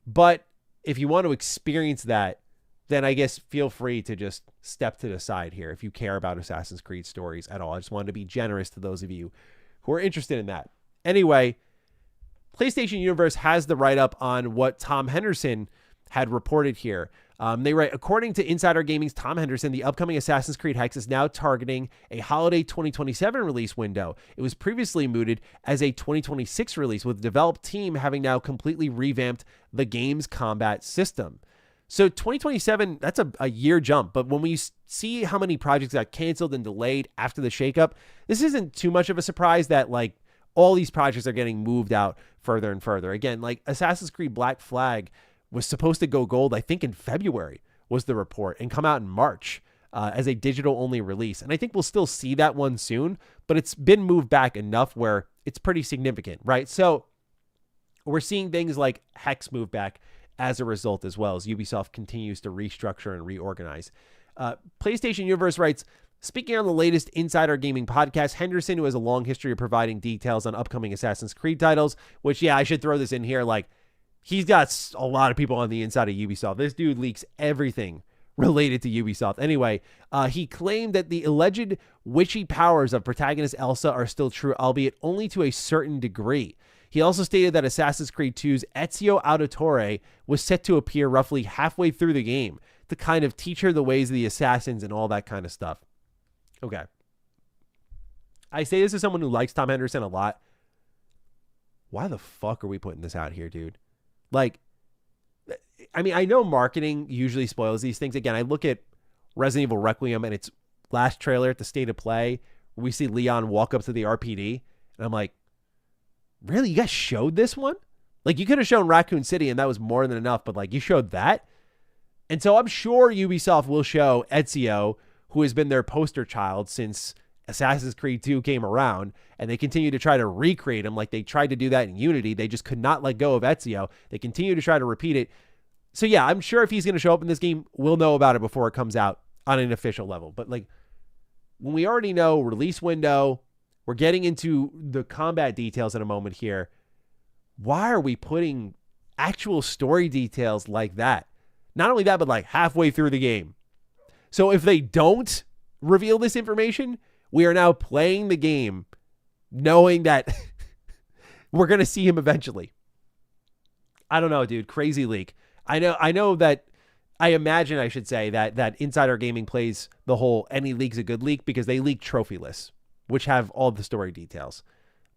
But if you want to experience that, then I guess feel free to just step to the side here if you care about Assassin's Creed stories at all. I just wanted to be generous to those of you who are interested in that. Anyway, PlayStation Universe has the write-up on what Tom Henderson had reported here. They write, according to Insider Gaming's Tom Henderson, the upcoming Assassin's Creed Hex is now targeting a holiday 2027 release window. It was previously mooted as a 2026 release, with the developed team having now completely revamped the game's combat system. So 2027, that's a year jump. But when we see how many projects got canceled and delayed after the shakeup, this isn't too much of a surprise that like all these projects are getting moved out further and further. Again, like Assassin's Creed Black Flag was supposed to go gold, I think in February was the report, and come out in March as a digital-only release. And I think we'll still see that one soon, but it's been moved back enough where it's pretty significant, right? So we're seeing things like Hex move back as a result as well, as Ubisoft continues to restructure and reorganize. PlayStation Universe writes, speaking on the latest Insider Gaming podcast, Henderson, who has a long history of providing details on upcoming Assassin's Creed titles, which, yeah, I should throw this in here, like, he's got a lot of people on the inside of Ubisoft. This dude leaks everything related to Ubisoft. Anyway, he claimed that the alleged witchy powers of protagonist Elsa are still true, albeit only to a certain degree. He also stated that Assassin's Creed 2's Ezio Auditore was set to appear roughly halfway through the game to kind of teach her the ways of the assassins and all that kind of stuff. Okay. I say this as someone who likes Tom Henderson a lot. Why the fuck are we putting this out here, dude? Like, I mean, I know marketing usually spoils these things. Again, I look at Resident Evil Requiem and its last trailer at the State of Play, where we see Leon walk up to the RPD, and I'm like, really? You guys showed this one? Like, you could have shown Raccoon City, and that was more than enough, but, like, you showed that? And so I'm sure Ubisoft will show Ezio, who has been their poster child since Assassin's Creed 2 came around, and they continue to try to recreate him like they tried to do that in Unity. They just could not let go of Ezio. They continue to try to repeat it. So yeah, I'm sure if he's going to show up in this game, we'll know about it before it comes out on an official level. But like, when we already know release window, we're getting into the combat details in a moment here. Why are we putting actual story details like that? Not only that, but like halfway through the game. So if they don't reveal this information, we are now playing the game knowing that we're going to see him eventually. I don't know, dude. Crazy leak. I know that, I imagine I should say that Insider Gaming plays the whole any leak's a good leak because they leak trophy lists, which have all the story details.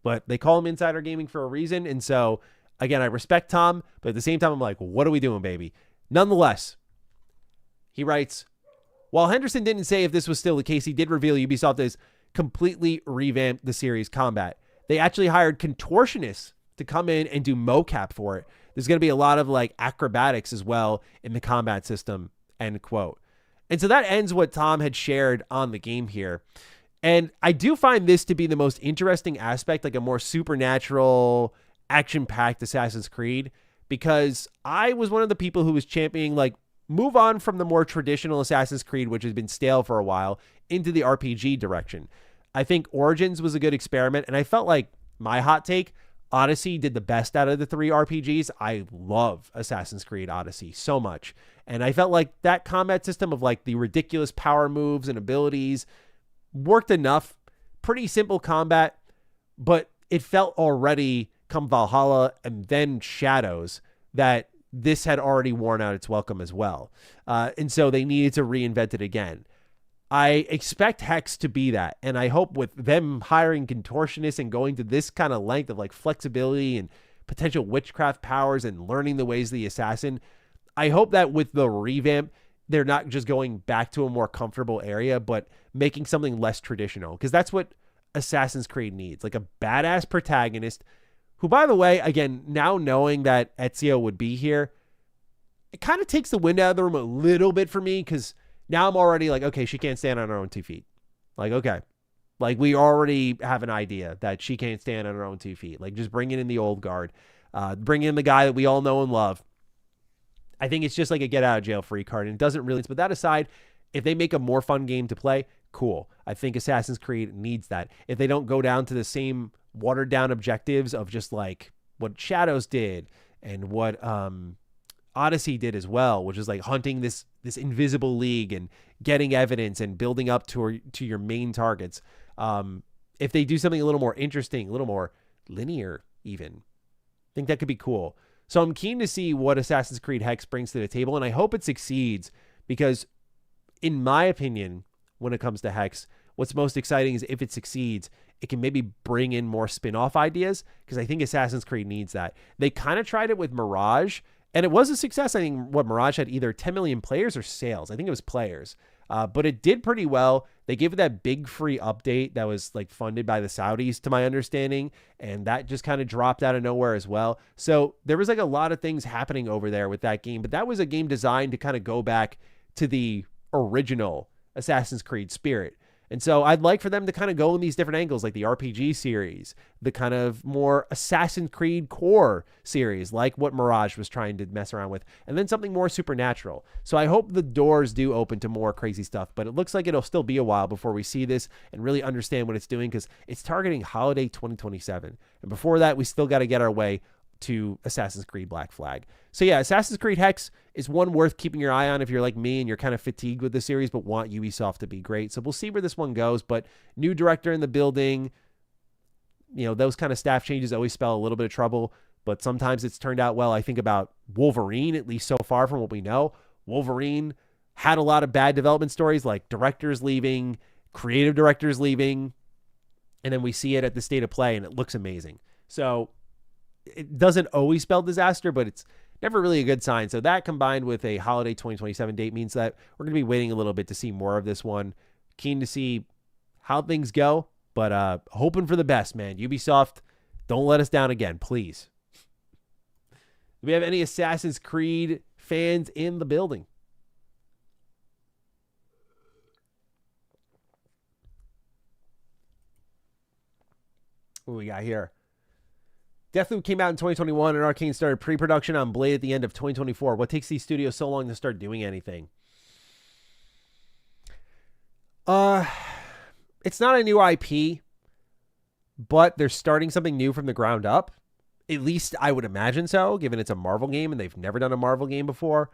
But they call them Insider Gaming for a reason. And so, again, I respect Tom, but at the same time, I'm like, what are we doing, baby? Nonetheless, he writes, while Henderson didn't say if this was still the case, he did reveal Ubisoft has completely revamped the series combat. They actually hired contortionists to come in and do mocap for it. There's going to be a lot of like acrobatics as well in the combat system, end quote. And so that ends what Tom had shared on the game here. And I do find this to be the most interesting aspect, like a more supernatural, action-packed Assassin's Creed, because I was one of the people who was championing like, move on from the more traditional Assassin's Creed, which has been stale for a while, into the RPG direction. I think Origins was a good experiment, and I felt like, my hot take, Odyssey did the best out of the three RPGs. I love Assassin's Creed Odyssey so much. And I felt like that combat system of like the ridiculous power moves and abilities worked enough. Pretty simple combat, but it felt already, come Valhalla and then Shadows, that this had already worn out its welcome as well. And so they needed to reinvent it again. I expect Hex to be that. And I hope with them hiring contortionists and going to this kind of length of like flexibility and potential witchcraft powers and learning the ways of the assassin, I hope that with the revamp, they're not just going back to a more comfortable area, but making something less traditional. Because that's what Assassin's Creed needs. Like a badass protagonist who, by the way, again, now knowing that Ezio would be here, it kind of takes the wind out of the room a little bit for me, because now I'm already like, okay, she can't stand on her own 2 feet. Like, okay. Like, we already have an idea that she can't stand on her own 2 feet. Like, just bring in the old guard. Bring in the guy that we all know and love. I think it's just like a get-out-of-jail-free card, and it doesn't really... But that aside, if they make a more fun game to play, cool. I think Assassin's Creed needs that. If they don't go down to the same watered-down objectives of just, like, what Shadows did and what Odyssey did as well, which is, like, hunting this invisible league and getting evidence and building up to your main targets. If they do something a little more interesting, a little more linear even, I think that could be cool. So I'm keen to see what Assassin's Creed Hex brings to the table, and I hope it succeeds, because in my opinion, when it comes to Hex, what's most exciting is if it succeeds, it can maybe bring in more spin-off ideas, because I think Assassin's Creed needs that. They kind of tried it with Mirage, and it was a success. I think Mirage had either 10 million players or sales. I think it was players. But it did pretty well. They gave it that big free update that was like funded by the Saudis, to my understanding. And that just kind of dropped out of nowhere as well. So there was like a lot of things happening over there with that game. But that was a game designed to kind of go back to the original Assassin's Creed spirit. And so I'd like for them to kind of go in these different angles, like the RPG series, the kind of more Assassin's Creed core series, like what Mirage was trying to mess around with, and then something more supernatural. So I hope the doors do open to more crazy stuff, but it looks like it'll still be a while before we see this and really understand what it's doing, because it's targeting holiday 2027. And before that, we still got to get our way to Assassin's Creed Black Flag. So yeah, Assassin's Creed Hex is one worth keeping your eye on if you're like me and you're kind of fatigued with the series but want Ubisoft to be great. So we'll see where this one goes, but new director in the building, those kind of staff changes always spell a little bit of trouble, but sometimes it's turned out well. I think about Wolverine, at least so far from what we know. Wolverine had a lot of bad development stories, like directors leaving, creative directors leaving, and then we see it at the State of Play and it looks amazing. So it doesn't always spell disaster, but it's never really a good sign. So that combined with a holiday 2027 date means that we're going to be waiting a little bit to see more of this one. Keen to see how things go, but hoping for the best, man. Ubisoft, don't let us down again, please. Do we have any Assassin's Creed fans in the building? What do we got here? Deathloop came out in 2021 and Arcane started pre-production on Blade at the end of 2024. What takes these studios so long to start doing anything? It's not a new IP, but they're starting something new from the ground up. At least I would imagine so, given it's a Marvel game and they've never done a Marvel game before.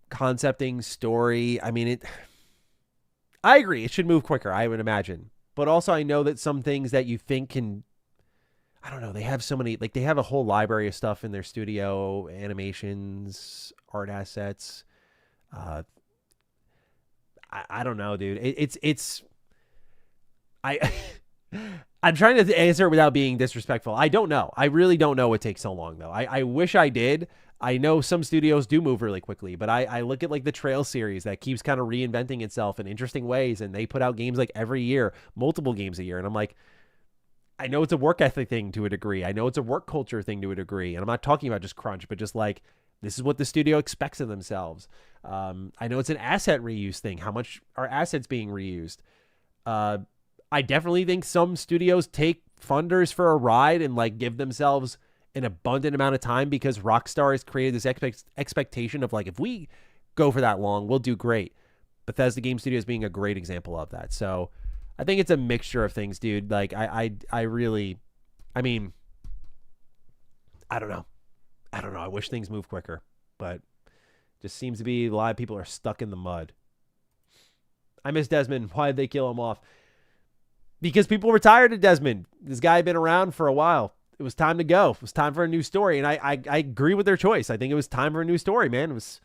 Concepting, story, I agree. It should move quicker, I would imagine. But also I know that some things that you think can, I don't know, they have so many, like they have a whole library of stuff in their studio, animations, art assets. I don't know, dude. I'm trying to answer it without being disrespectful. I don't know. I really don't know what takes so long, though. I wish I did. I know some studios do move really quickly, but I look at like the Trail series that keeps kind of reinventing itself in interesting ways, and they put out games like every year, multiple games a year, and I'm like, I know it's a work ethic thing to a degree. I know it's a work culture thing to a degree, and I'm not talking about just crunch, but just like, this is what the studio expects of themselves. I know it's an asset reuse thing. How much are assets being reused? I definitely think some studios take funders for a ride and like give themselves an abundant amount of time because Rockstar has created this expectation of like, if we go for that long, we'll do great. Bethesda Game Studios being a great example of that. So I think it's a mixture of things, dude. Like I really, I don't know. I wish things move quicker, but just seems to be a lot of people are stuck in the mud. I miss Desmond. Why did they kill him off? Because people were tired of Desmond. This guy had been around for a while. It was time to go. It was time for a new story. And I agree with their choice. I think it was time for a new story, man. It was,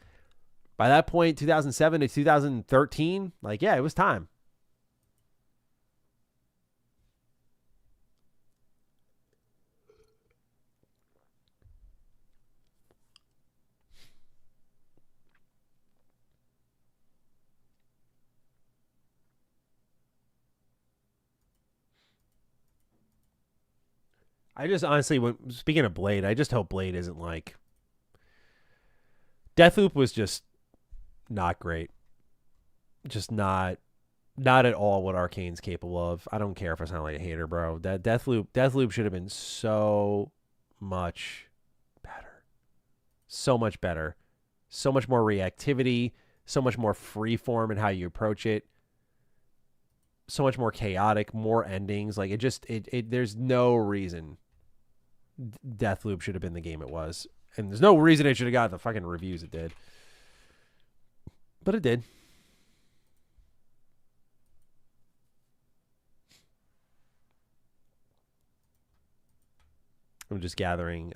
by that point, 2007 to 2013, like, yeah, it was time. I just honestly, speaking of Blade, I just hope Blade isn't like... Deathloop was just not great. Just not at all what Arcane's capable of. I don't care if I sound like a hater, bro. That Deathloop should have been so much better. So much better. So much more reactivity. So much more freeform in how you approach it. So much more chaotic, more endings. Like there's no reason Deathloop should have been the game it was. And there's no reason it should have got the fucking reviews it did. But it did. I'm just gathering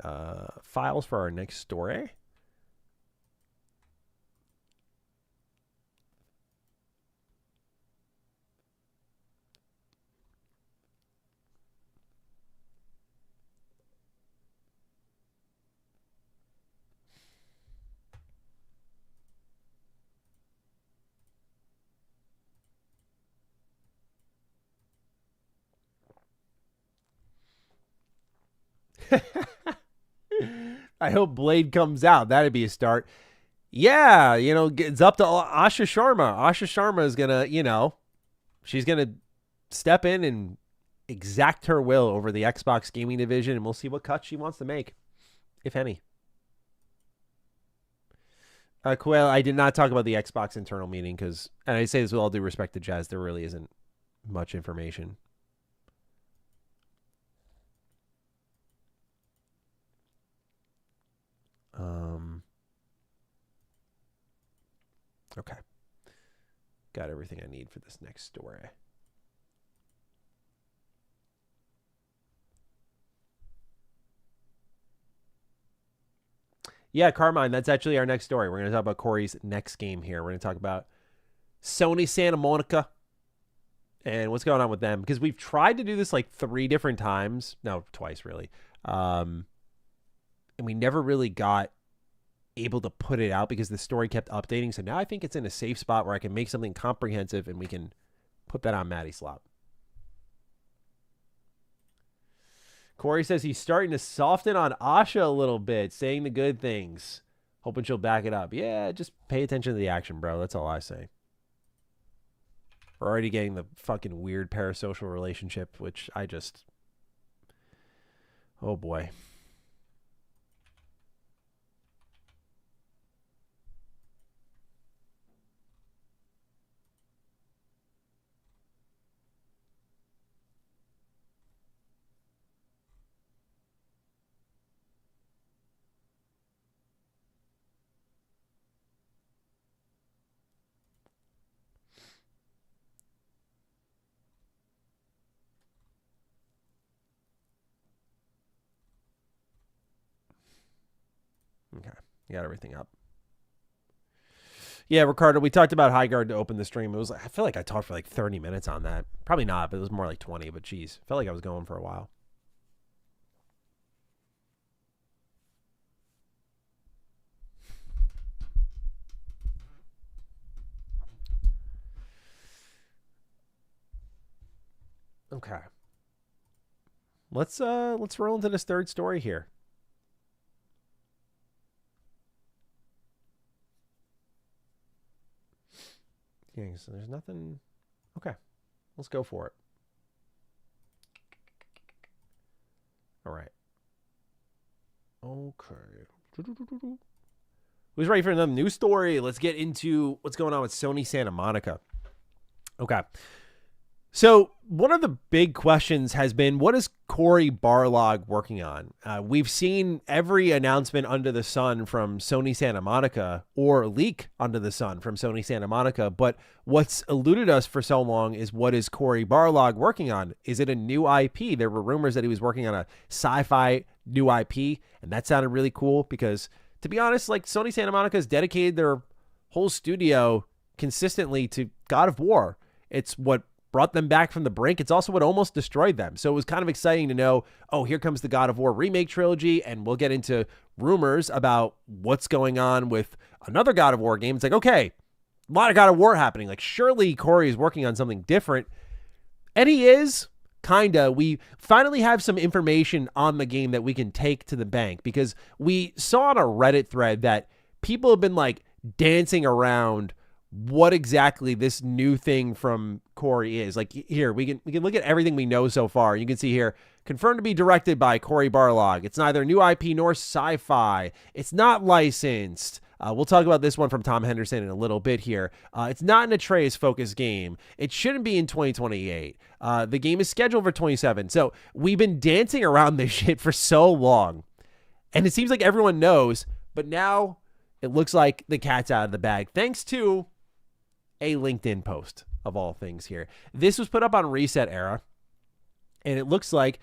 files for our next story. I hope Blade comes out. That'd be a start. Yeah, it's up to Asha Sharma. Asha Sharma is going to, she's going to step in and exact her will over the Xbox gaming division, and we'll see what cuts she wants to make, if any. Quail, I did not talk about the Xbox internal meeting because, and I say this with all due respect to Jazz, there really isn't much information. Okay. Got everything I need for this next story. Yeah, Carmine, that's actually our next story. We're going to talk about Corey's next game here. We're going to talk about Sony Santa Monica and what's going on with them. Because we've tried to do this like 3 different times. No, twice, really. And we never really got able to put it out because the story kept updating. So now I think it's in a safe spot where I can make something comprehensive and we can put that on Matty Slop. Corey says he's starting to soften on Asha a little bit, saying the good things. Hoping she'll back it up. Yeah, just pay attention to the action, bro. That's all I say. We're already getting the fucking weird parasocial relationship, which I just... Oh, boy. Okay, you got everything up. Yeah, Ricardo, we talked about Highguard to open the stream. It was, I feel like I talked for like 30 minutes on that. Probably not, but it was more like 20, but geez. Felt like I was going for a while. Okay. Let's roll into this third story here. Yeah, so there's nothing. Okay. Let's go for it. All right. Okay. Who's ready for another news story? Let's get into what's going on with Sony Santa Monica. Okay. So one of the big questions has been, what is Cory Barlog working on? We've seen every announcement under the sun from Sony Santa Monica, or leak under the sun from Sony Santa Monica. But what's eluded us for so long is, what is Cory Barlog working on? Is it a new IP? There were rumors that he was working on a sci-fi new IP, and that sounded really cool because, to be honest, like, Sony Santa Monica has dedicated their whole studio consistently to God of War. It's what brought them back from the brink. It's also what almost destroyed them. So it was kind of exciting to know, oh, here comes the God of War remake trilogy, and we'll get into rumors about what's going on with another God of War game. It's like, okay, a lot of God of War happening. Like, surely Cory is working on something different. And he is, kinda. We finally have some information on the game that we can take to the bank, because we saw on a Reddit thread that people have been like dancing around what exactly this new thing from Cory is. Like, here, we can look at everything we know so far. You can see here, confirmed to be directed by Cory Barlog. It's neither new IP nor sci-fi. It's not licensed. We'll talk about this one from Tom Henderson in a little bit here. It's not an Atreus-focused game. It shouldn't be in 2028. The game is scheduled for 27. So we've been dancing around this shit for so long, and it seems like everyone knows, but now it looks like the cat's out of the bag, thanks to a LinkedIn post, of all things here. This was put up on Reset Era, and it looks like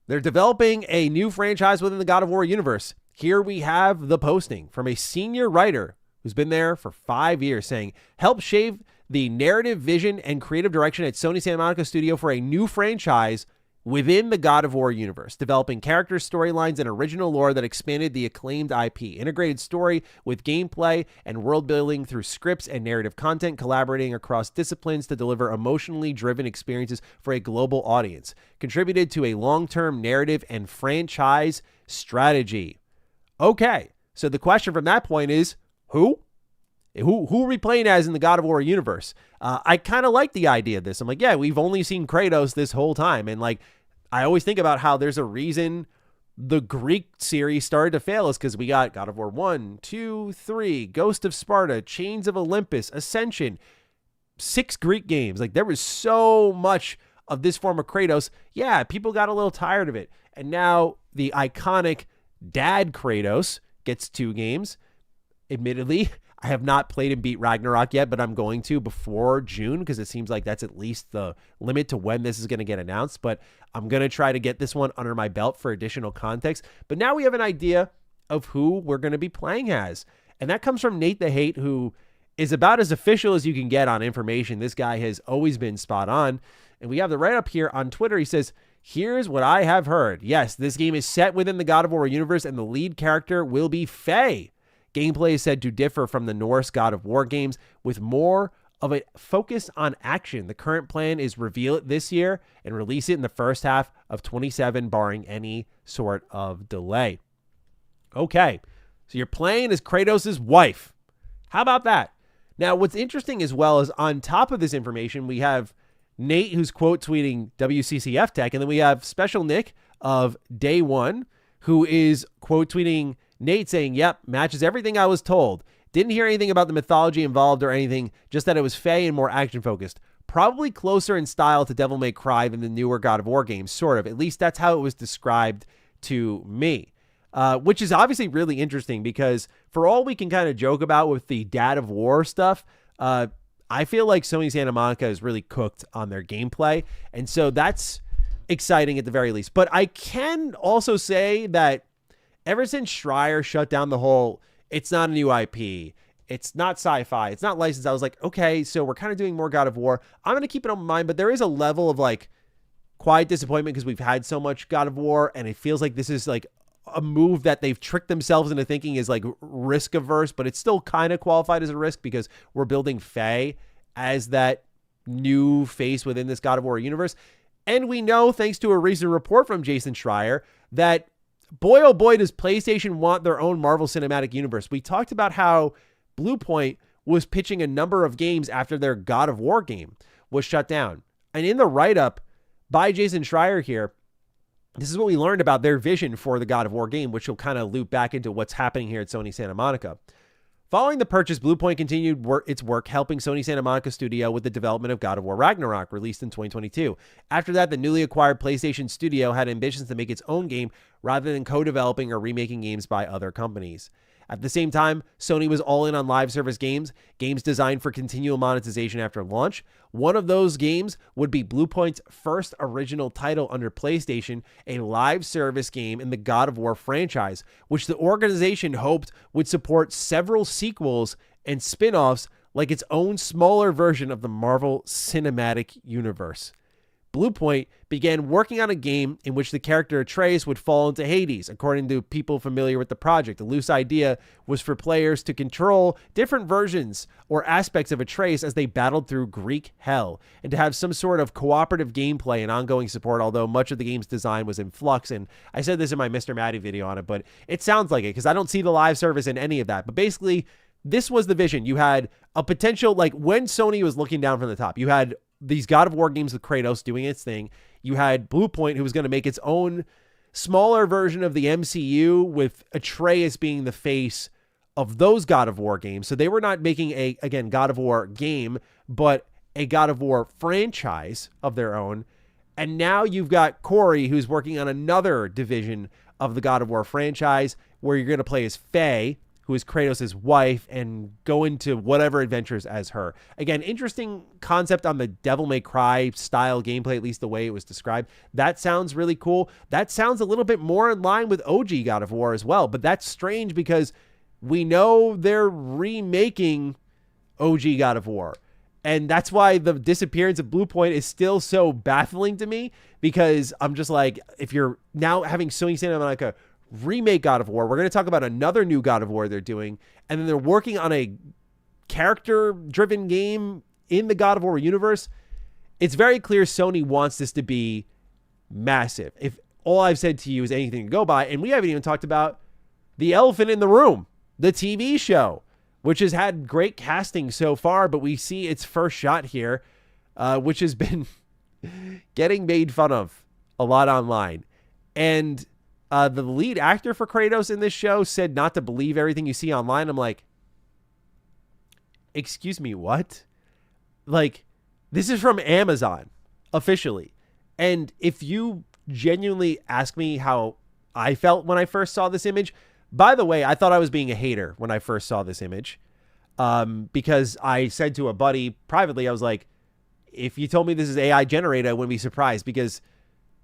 they're developing a new franchise within the God of War universe. Here we have the posting from a senior writer who's been there for 5 years, saying, help shape the narrative vision and creative direction at Sony Santa Monica Studio for a new franchise within the God of War universe, developing characters, storylines, and original lore that expanded the acclaimed IP, integrated story with gameplay and world building through scripts and narrative content, collaborating across disciplines to deliver emotionally driven experiences for a global audience, contributed to a long-term narrative and franchise strategy. Okay, so the question from that point is, who are we playing as in the God of War universe? I kind of like the idea of this. I'm like, yeah, we've only seen Kratos this whole time, and like, I always think about how there's a reason the Greek series started to fail, is because we got God of War 1, 2, 3, Ghost of Sparta, Chains of Olympus, Ascension, 6 Greek games. Like, there was so much of this form of Kratos. Yeah, people got a little tired of it. And now the iconic dad Kratos gets 2 games. Admittedly, I have not played and beat Ragnarok yet, but I'm going to before June because it seems like that's at least the limit to when this is going to get announced. But I'm going to try to get this one under my belt for additional context. But now we have an idea of who we're going to be playing as. And that comes from Nate the Hate, who is about as official as you can get on information. This guy has always been spot on. And we have the write-up here on Twitter. He says, here's what I have heard. Yes, this game is set within the God of War universe, and the lead character will be Faye. Gameplay is said to differ from the Norse God of War games, with more of a focus on action. The current plan is reveal it this year and release it in the first half of 2027, barring any sort of delay. Okay, so you're playing as Kratos' wife. How about that? Now, what's interesting as well is on top of this information, we have Nate, who's quote tweeting WCCF Tech, and then we have Special Nick of Day One, who is quote tweeting Nate saying, yep, matches everything I was told. Didn't hear anything about the mythology involved or anything, just that it was Faye and more action focused. Probably closer in style to Devil May Cry than the newer God of War games, sort of. At least that's how it was described to me. Which is obviously really interesting because for all we can kind of joke about with the Dad of War stuff, I feel like Sony Santa Monica is really cooked on their gameplay. And so that's exciting at the very least. But I can also say that ever since Schreier shut down the whole, it's not a new IP, it's not sci-fi, it's not licensed, I was like, okay, so we're kind of doing more God of War. I'm going to keep it on mind, but there is a level of like quiet disappointment because we've had so much God of War and it feels like this is like a move that they've tricked themselves into thinking is like risk averse, but it's still kind of qualified as a risk because we're building Faye as that new face within this God of War universe. And we know, thanks to a recent report from Jason Schreier, that boy, oh boy, does PlayStation want their own Marvel Cinematic Universe. We talked about how Bluepoint was pitching a number of games after their God of War game was shut down. And in the write-up by Jason Schreier here, this is what we learned about their vision for the God of War game, which will kind of loop back into what's happening here at Sony Santa Monica. Following the purchase, Bluepoint continued its work helping Sony Santa Monica Studio with the development of God of War Ragnarok, released in 2022. After that, the newly acquired PlayStation Studio had ambitions to make its own game rather than co-developing or remaking games by other companies. At the same time, Sony was all in on live service games designed for continual monetization after launch. One of those games would be Bluepoint's first original title under PlayStation, a live service game in the God of War franchise, which the organization hoped would support several sequels and spin-offs like its own smaller version of the Marvel Cinematic Universe. Bluepoint began working on a game in which the character Atreus would fall into Hades. According to people familiar with the project, the loose idea was for players to control different versions or aspects of Atreus as they battled through Greek hell, and to have some sort of cooperative gameplay and ongoing support, although much of the game's design was in flux. And I said this in my Mr. Matty video on it, but it sounds like it because I don't see the live service in any of that. But basically, this was the vision. You had a potential, like when Sony was looking down from the top, you had these God of War games with Kratos doing its thing. You had Bluepoint, who was going to make its own smaller version of the MCU with Atreus being the face of those God of War games. So they were not making a, again, God of War game, but a God of War franchise of their own. And now you've got Corey, who's working on another division of the God of War franchise where you're going to play as Faye, who is Kratos' wife, and go into whatever adventures as her. Again, interesting concept on the Devil May Cry style gameplay, at least the way it was described. That sounds really cool. That sounds a little bit more in line with OG God of War as well, but that's strange because we know they're remaking OG God of War. And that's why the disappearance of Bluepoint is still so baffling to me, because I'm just like, if you're now having Sony Santa Monica remake God of War, we're going to talk about another new God of War they're doing, and then they're working on a character-driven game in the God of War universe. It's very clear Sony wants this to be massive. If all I've said to you is anything to go by, and we haven't even talked about the elephant in the room, the TV show, which has had great casting so far, but we see its first shot here, which has been getting made fun of a lot online. And the lead actor for Kratos in this show said not to believe everything you see online. I'm like, excuse me, what? Like, this is from Amazon officially. And if you genuinely ask me how I felt when I first saw this image, by the way, I thought I was being a hater when I first saw this image. Because I said to a buddy privately, I was like, if you told me this is AI generated, I wouldn't be surprised, because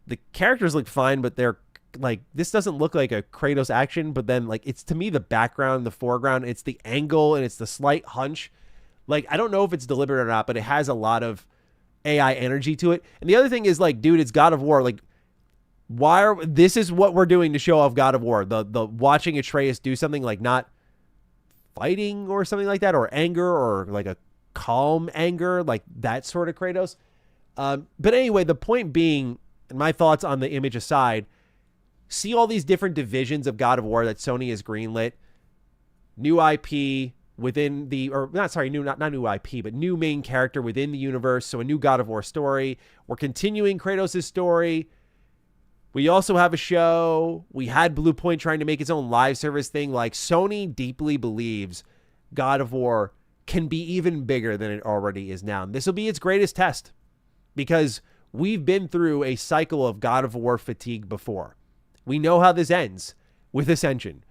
the characters look fine, but they're like, this doesn't look like a Kratos action, but then like, it's to me the background, the foreground, it's the angle, and it's the slight hunch. Like, I don't know if it's deliberate or not, but it has a lot of AI energy to it. And the other thing is, like, dude, it's God of War. Like, this is what we're doing to show off God of War. The watching Atreus do something, like not fighting or something like that, or anger, or like a calm anger, like that sort of Kratos. But anyway, the point being, and my thoughts on the image aside, see all these different divisions of God of War that Sony has greenlit. New IP within the, or not, sorry, not new IP, but new main character within the universe. So a new God of War story. We're continuing Kratos' story. We also have a show. We had Blue Point trying to make its own live service thing. Like, Sony deeply believes God of War can be even bigger than it already is now. And this will be its greatest test, because we've been through a cycle of God of War fatigue before. We know how this ends with Ascension.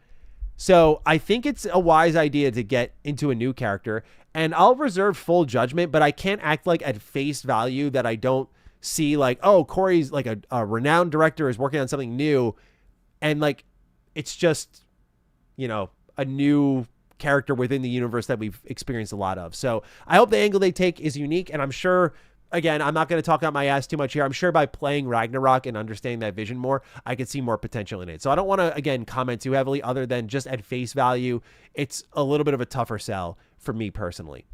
So I think it's a wise idea to get into a new character, and I'll reserve full judgment, but I can't act like at face value that I don't see, like, oh, Corey's like a renowned director is working on something new, and like, it's just, you know, a new character within the universe that we've experienced a lot of. So I hope the angle they take is unique, and I'm sure, again, I'm not going to talk out my ass too much here. I'm sure by playing Ragnarok and understanding that vision more, I could see more potential in it. So I don't want to, again, comment too heavily, other than just at face value, it's a little bit of a tougher sell for me personally.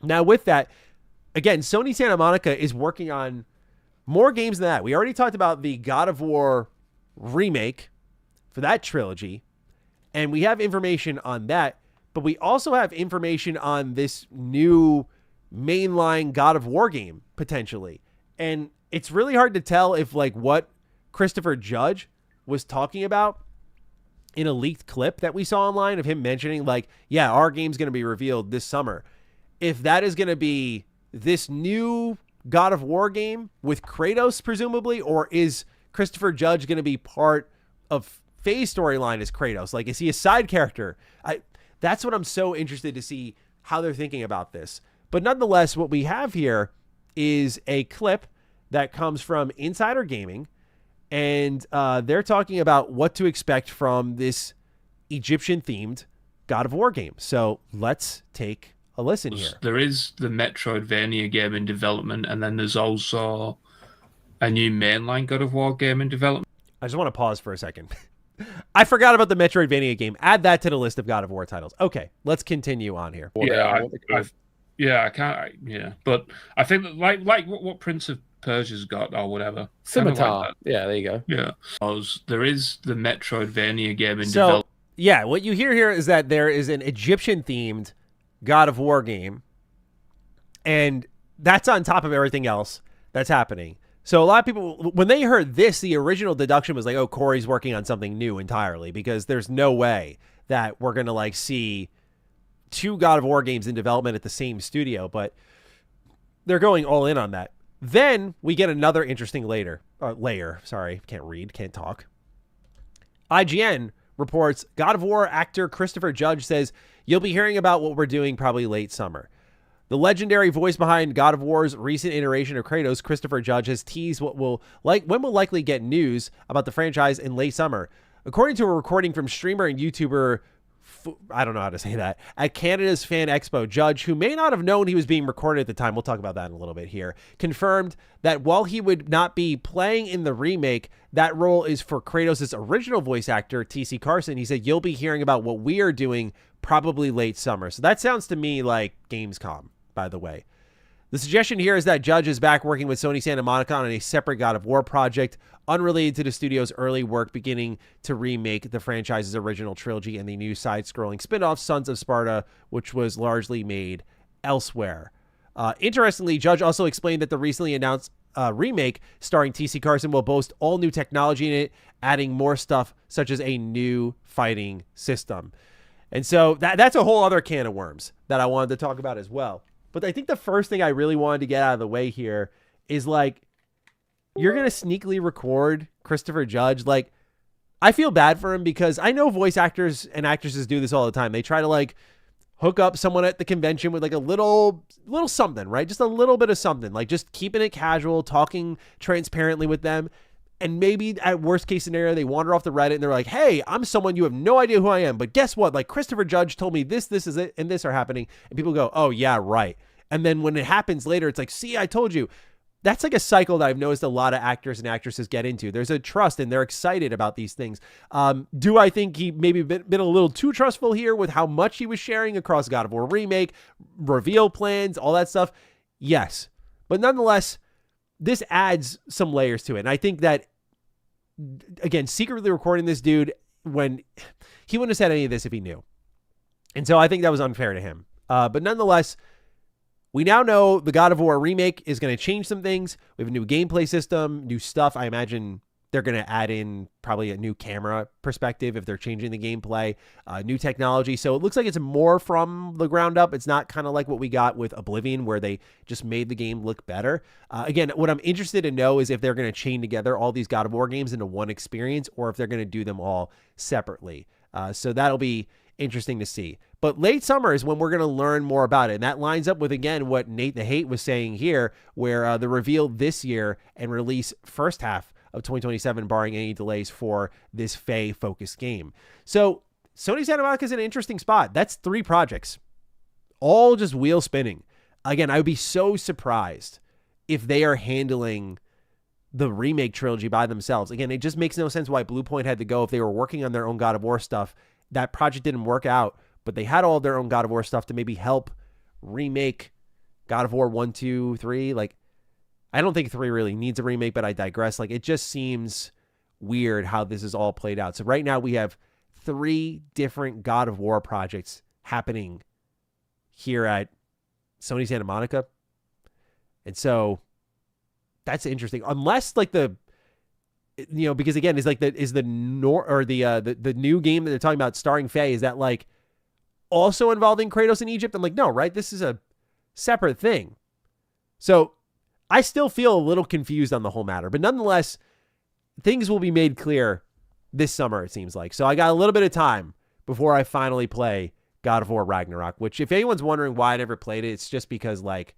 Now, with that, again, Sony Santa Monica is working on more games than that. We already talked about the God of War remake for that trilogy, and we have information on that, but we also have information on this new mainline God of War game, potentially. And it's really hard to tell if, like, what Christopher Judge was talking about in a leaked clip that we saw online of him mentioning, like, yeah, our game's going to be revealed this summer, if that is going to be this new God of War game with Kratos, presumably, or is Christopher Judge going to be part of Faye's storyline as Kratos? Like, is he a side character? That's what I'm so interested to see how they're thinking about this. But nonetheless, what we have here is a clip that comes from Insider Gaming, and they're talking about what to expect from this Egyptian-themed God of War game. So let's take a listen here. There is the Metroidvania game in development, and then there's also a new mainline God of War game in development. I just want to pause for a second. I forgot about the Metroidvania game. Add that to the list of God of War titles. Okay, let's continue on here. But I think that like what Prince of Persia's got or whatever. Scimitar. Like yeah, there you go. Yeah. There is the Metroidvania game in development. Yeah, what you hear here is that there is an Egyptian-themed God of War game, and that's on top of everything else that's happening. So a lot of people, when they heard this, the original deduction was like, oh, Corey's working on something new entirely, because there's no way that we're going to like see two God of War games in development at the same studio, but they're going all in on that. Then we get another interesting layer. Sorry, can't talk. IGN reports God of War actor Christopher Judge says you'll be hearing about what we're doing probably late summer. The legendary voice behind God of War's recent iteration of Kratos, Christopher Judge, has teased when we'll likely get news about the franchise in late summer. According to a recording from streamer and YouTuber, I don't know how to say that, at Canada's Fan Expo, Judge, who may not have known he was being recorded at the time, we'll talk about that in a little bit here, confirmed that while he would not be playing in the remake, that role is for Kratos' original voice actor, T.C. Carson. He said, you'll be hearing about what we are doing probably late summer. So that sounds to me like Gamescom, by the way. The suggestion here is that Judge is back working with Sony Santa Monica on a separate God of War project, unrelated to the studio's early work beginning to remake the franchise's original trilogy and the new side-scrolling spin-off Sons of Sparta, which was largely made elsewhere. Interestingly, Judge also explained that the recently announced remake starring T.C. Carson will boast all new technology in it, adding more stuff such as a new fighting system. And so that's a whole other can of worms that I wanted to talk about as well. But I think the first thing I really wanted to get out of the way here is, like, you're going to sneakily record Christopher Judge. Like, I feel bad for him because I know voice actors and actresses do this all the time. They try to, like, hook up someone at the convention with like a little something, right? Just a little bit of something, like just keeping it casual, talking transparently with them. And maybe at worst case scenario, they wander off the Reddit and they're like, hey, I'm someone you have no idea who I am. But guess what? Like Christopher Judge told me this is it, and this are happening. And people go, oh, yeah, right. And then when it happens later, it's like, see, I told you. That's like a cycle that I've noticed a lot of actors and actresses get into. There's a trust and they're excited about these things. Do I think he maybe been a little too trustful here with how much he was sharing across God of War Remake, reveal plans, all that stuff? Yes. But nonetheless, this adds some layers to it. And I think that, again, secretly recording this dude when he wouldn't have said any of this if he knew. And so I think that was unfair to him. But nonetheless, we now know the God of War Remake is going to change some things. We have a new gameplay system, new stuff. I imagine they're going to add in probably a new camera perspective if they're changing the gameplay, new technology. So it looks like it's more from the ground up. It's not kind of like what we got with Oblivion where they just made the game look better. Again, what I'm interested to know is if they're going to chain together all these God of War games into one experience or if they're going to do them all separately. So that'll be interesting to see. But late summer is when we're going to learn more about it. And that lines up with, again, what Nate the Hate was saying here, where the reveal this year and release first half of 2027, barring any delays for this Fae-focused game. So Sony Santa Monica is in an interesting spot. That's 3 projects, all just wheel spinning. Again, I would be so surprised if they are handling the remake trilogy by themselves. Again, it just makes no sense why Bluepoint had to go if they were working on their own God of War stuff. That project didn't work out, but they had all of their own God of War stuff to maybe help remake God of War 1, 2, 3. Like, I don't think 3 really needs a remake, but I digress. Like, it just seems weird how this is all played out. So right now we have 3 different God of War projects happening here at Sony Santa Monica. And so that's interesting. Unless like because again, the new game that they're talking about starring Faye, is that like also involving Kratos in Egypt? I'm like, no, right? This is a separate thing. So I still feel a little confused on the whole matter, but nonetheless, things will be made clear this summer, it seems like. So I got a little bit of time before I finally play God of War Ragnarok, which if anyone's wondering why I never played it, it's just because like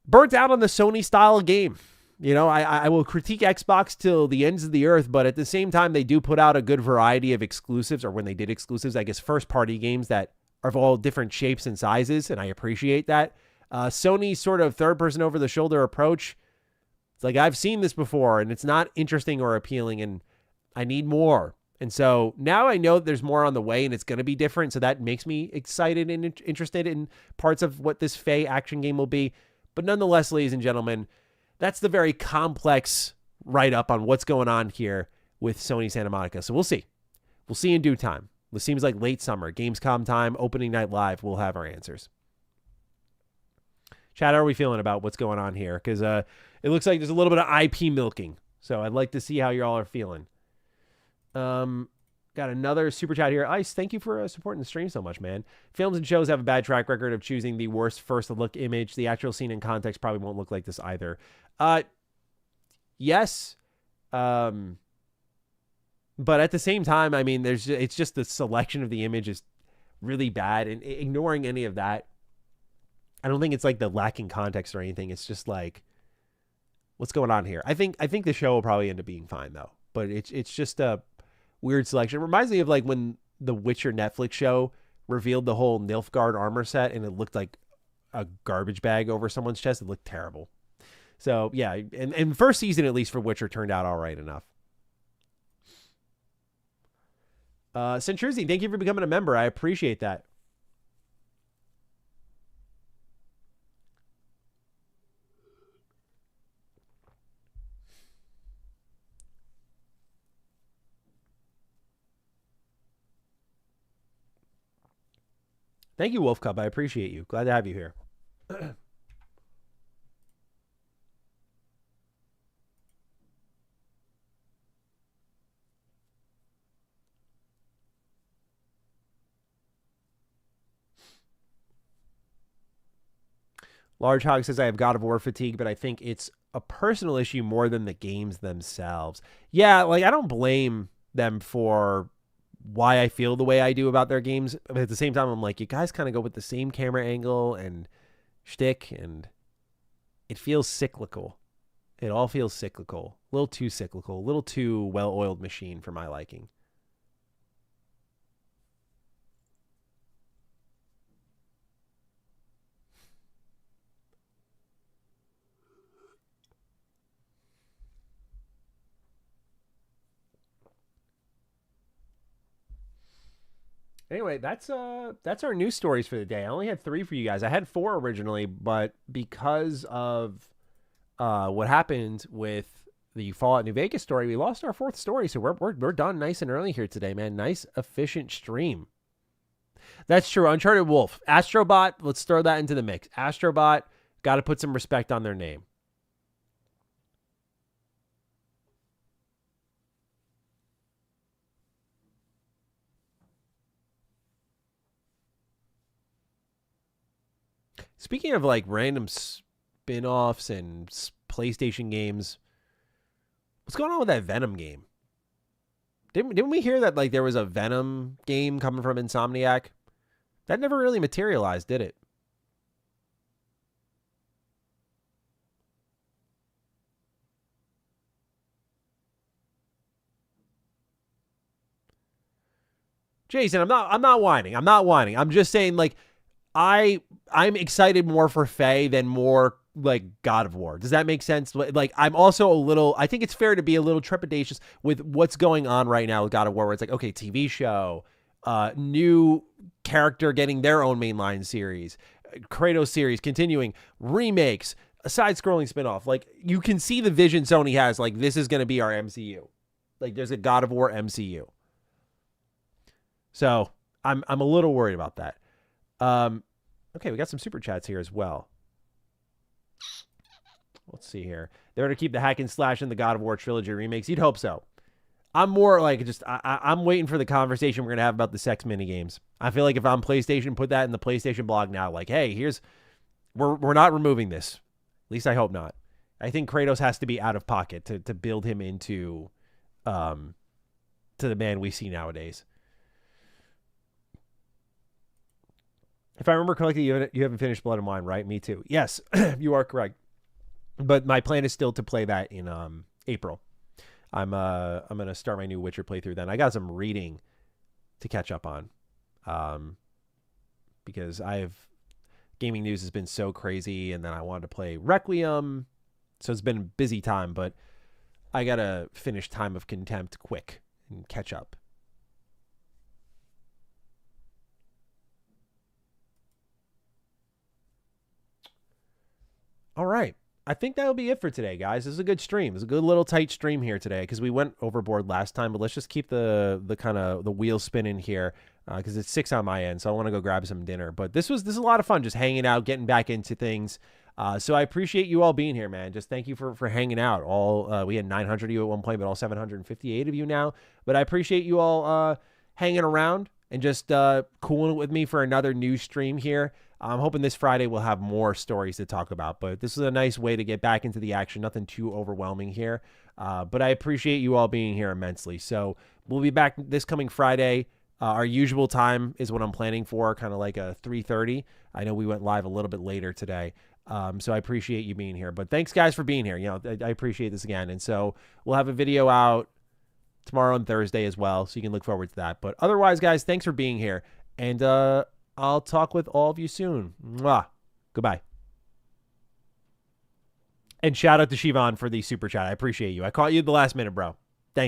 burnt out on the Sony style of game. You know, I will critique Xbox till the ends of the earth, but at the same time, they do put out a good variety of exclusives, or when they did exclusives, I guess first-party games that are of all different shapes and sizes, and I appreciate that. Sony's sort of third-person over-the-shoulder approach, it's like, I've seen this before, and it's not interesting or appealing, and I need more. And so now I know that there's more on the way, and it's going to be different, so that makes me excited and interested in parts of what this Faye action game will be. But nonetheless, ladies and gentlemen, that's the very complex write-up on what's going on here with Sony Santa Monica. So we'll see. We'll see in due time. It seems like late summer, Gamescom time, opening night live, we'll have our answers. Chat, how are we feeling about what's going on here? Because it looks like there's a little bit of IP milking. So I'd like to see how y'all are feeling. Got another super chat here. Ice, thank you for supporting the stream so much, man. Films and shows have a bad track record of choosing the worst first look image. The actual scene in context probably won't look like this either. Yes. But at the same time, I mean, it's just the selection of the image is really bad, and ignoring any of that, I don't think it's like the lacking context or anything. It's just like, what's going on here? I think the show will probably end up being fine though, but it's just a weird selection. It reminds me of like when the Witcher Netflix show revealed the whole Nilfgaard armor set and it looked like a garbage bag over someone's chest. It looked terrible. So yeah, and first season, at least for Witcher, turned out all right enough. Centruzi, thank you for becoming a member. I appreciate that. Thank you, Wolf Cup. I appreciate you. Glad to have you here. Large Hog says, I have God of War fatigue, but I think it's a personal issue more than the games themselves. Yeah, like I don't blame them for why I feel the way I do about their games. But at the same time, I'm like, you guys kind of go with the same camera angle and shtick, and it feels cyclical. It all feels cyclical. A little too cyclical. A little too well-oiled machine for my liking. Anyway, that's our news stories for the day. I only had 3 for you guys. I had 4 originally, but because of what happened with the Fallout New Vegas story, we lost our 4th story. So we're done nice and early here today, man. Nice, efficient stream. That's true. Uncharted Wolf. Astrobot, let's throw that into the mix. Astrobot, got to put some respect on their name. Speaking of like random spin-offs and PlayStation games, what's going on with that Venom game? Didn't we hear that like there was a Venom game coming from Insomniac? That never really materialized, did it? Jason, I'm not whining. I'm not whining. I'm just saying like I'm excited more for Faye than more like God of War. Does that make sense? Like I'm also I think it's fair to be a little trepidatious with what's going on right now with God of War, where it's like, okay, TV show, new character getting their own mainline series, Kratos series continuing, remakes, a side-scrolling spinoff. Like you can see the vision Sony has, like this is going to be our MCU. Like there's a God of War MCU. So I'm a little worried about that. Okay, we got some super chats here as well. Let's see here. They're to keep the hack and slash in the God of War trilogy remakes. You'd hope so. I'm more like just I'm waiting for the conversation we're gonna have about the sex mini games. I feel like if I'm PlayStation, put that in the PlayStation blog now. Like, hey, we're not removing this. At least I hope not. I think Kratos has to be out of pocket to build him into to the man we see nowadays. If I remember correctly, you haven't finished Blood and Wine, right? Me too. Yes, you are correct. But my plan is still to play that in April. I'm gonna start my new Witcher playthrough then. I got some reading to catch up on, because gaming news has been so crazy, and then I wanted to play Requiem, so it's been a busy time. But I gotta finish Time of Contempt quick and catch up. All right. I think that'll be it for today, guys. This is a good stream. It's a good little tight stream here today because we went overboard last time, but let's just keep the kind of the wheel spinning here because it's 6 on my end, so I want to go grab some dinner. But this is a lot of fun, just hanging out, getting back into things. So I appreciate you all being here, man. Just thank you for hanging out. We had 900 of you at one point, but all 758 of you now. But I appreciate you all hanging around and just cooling it with me for another new stream here. I'm hoping this Friday we'll have more stories to talk about, but this is a nice way to get back into the action. Nothing too overwhelming here, but I appreciate you all being here immensely. So we'll be back this coming Friday. Our usual time is what I'm planning for, kind of like a 3:30. I know we went live a little bit later today, so I appreciate you being here. But thanks, guys, for being here. You know, I appreciate this again. And so we'll have a video out tomorrow and Thursday as well, so you can look forward to that. But otherwise, guys, thanks for being here, and I'll talk with all of you soon. Mwah. Goodbye. And shout out to Shivan for the super chat. I appreciate you. I caught you at the last minute, bro.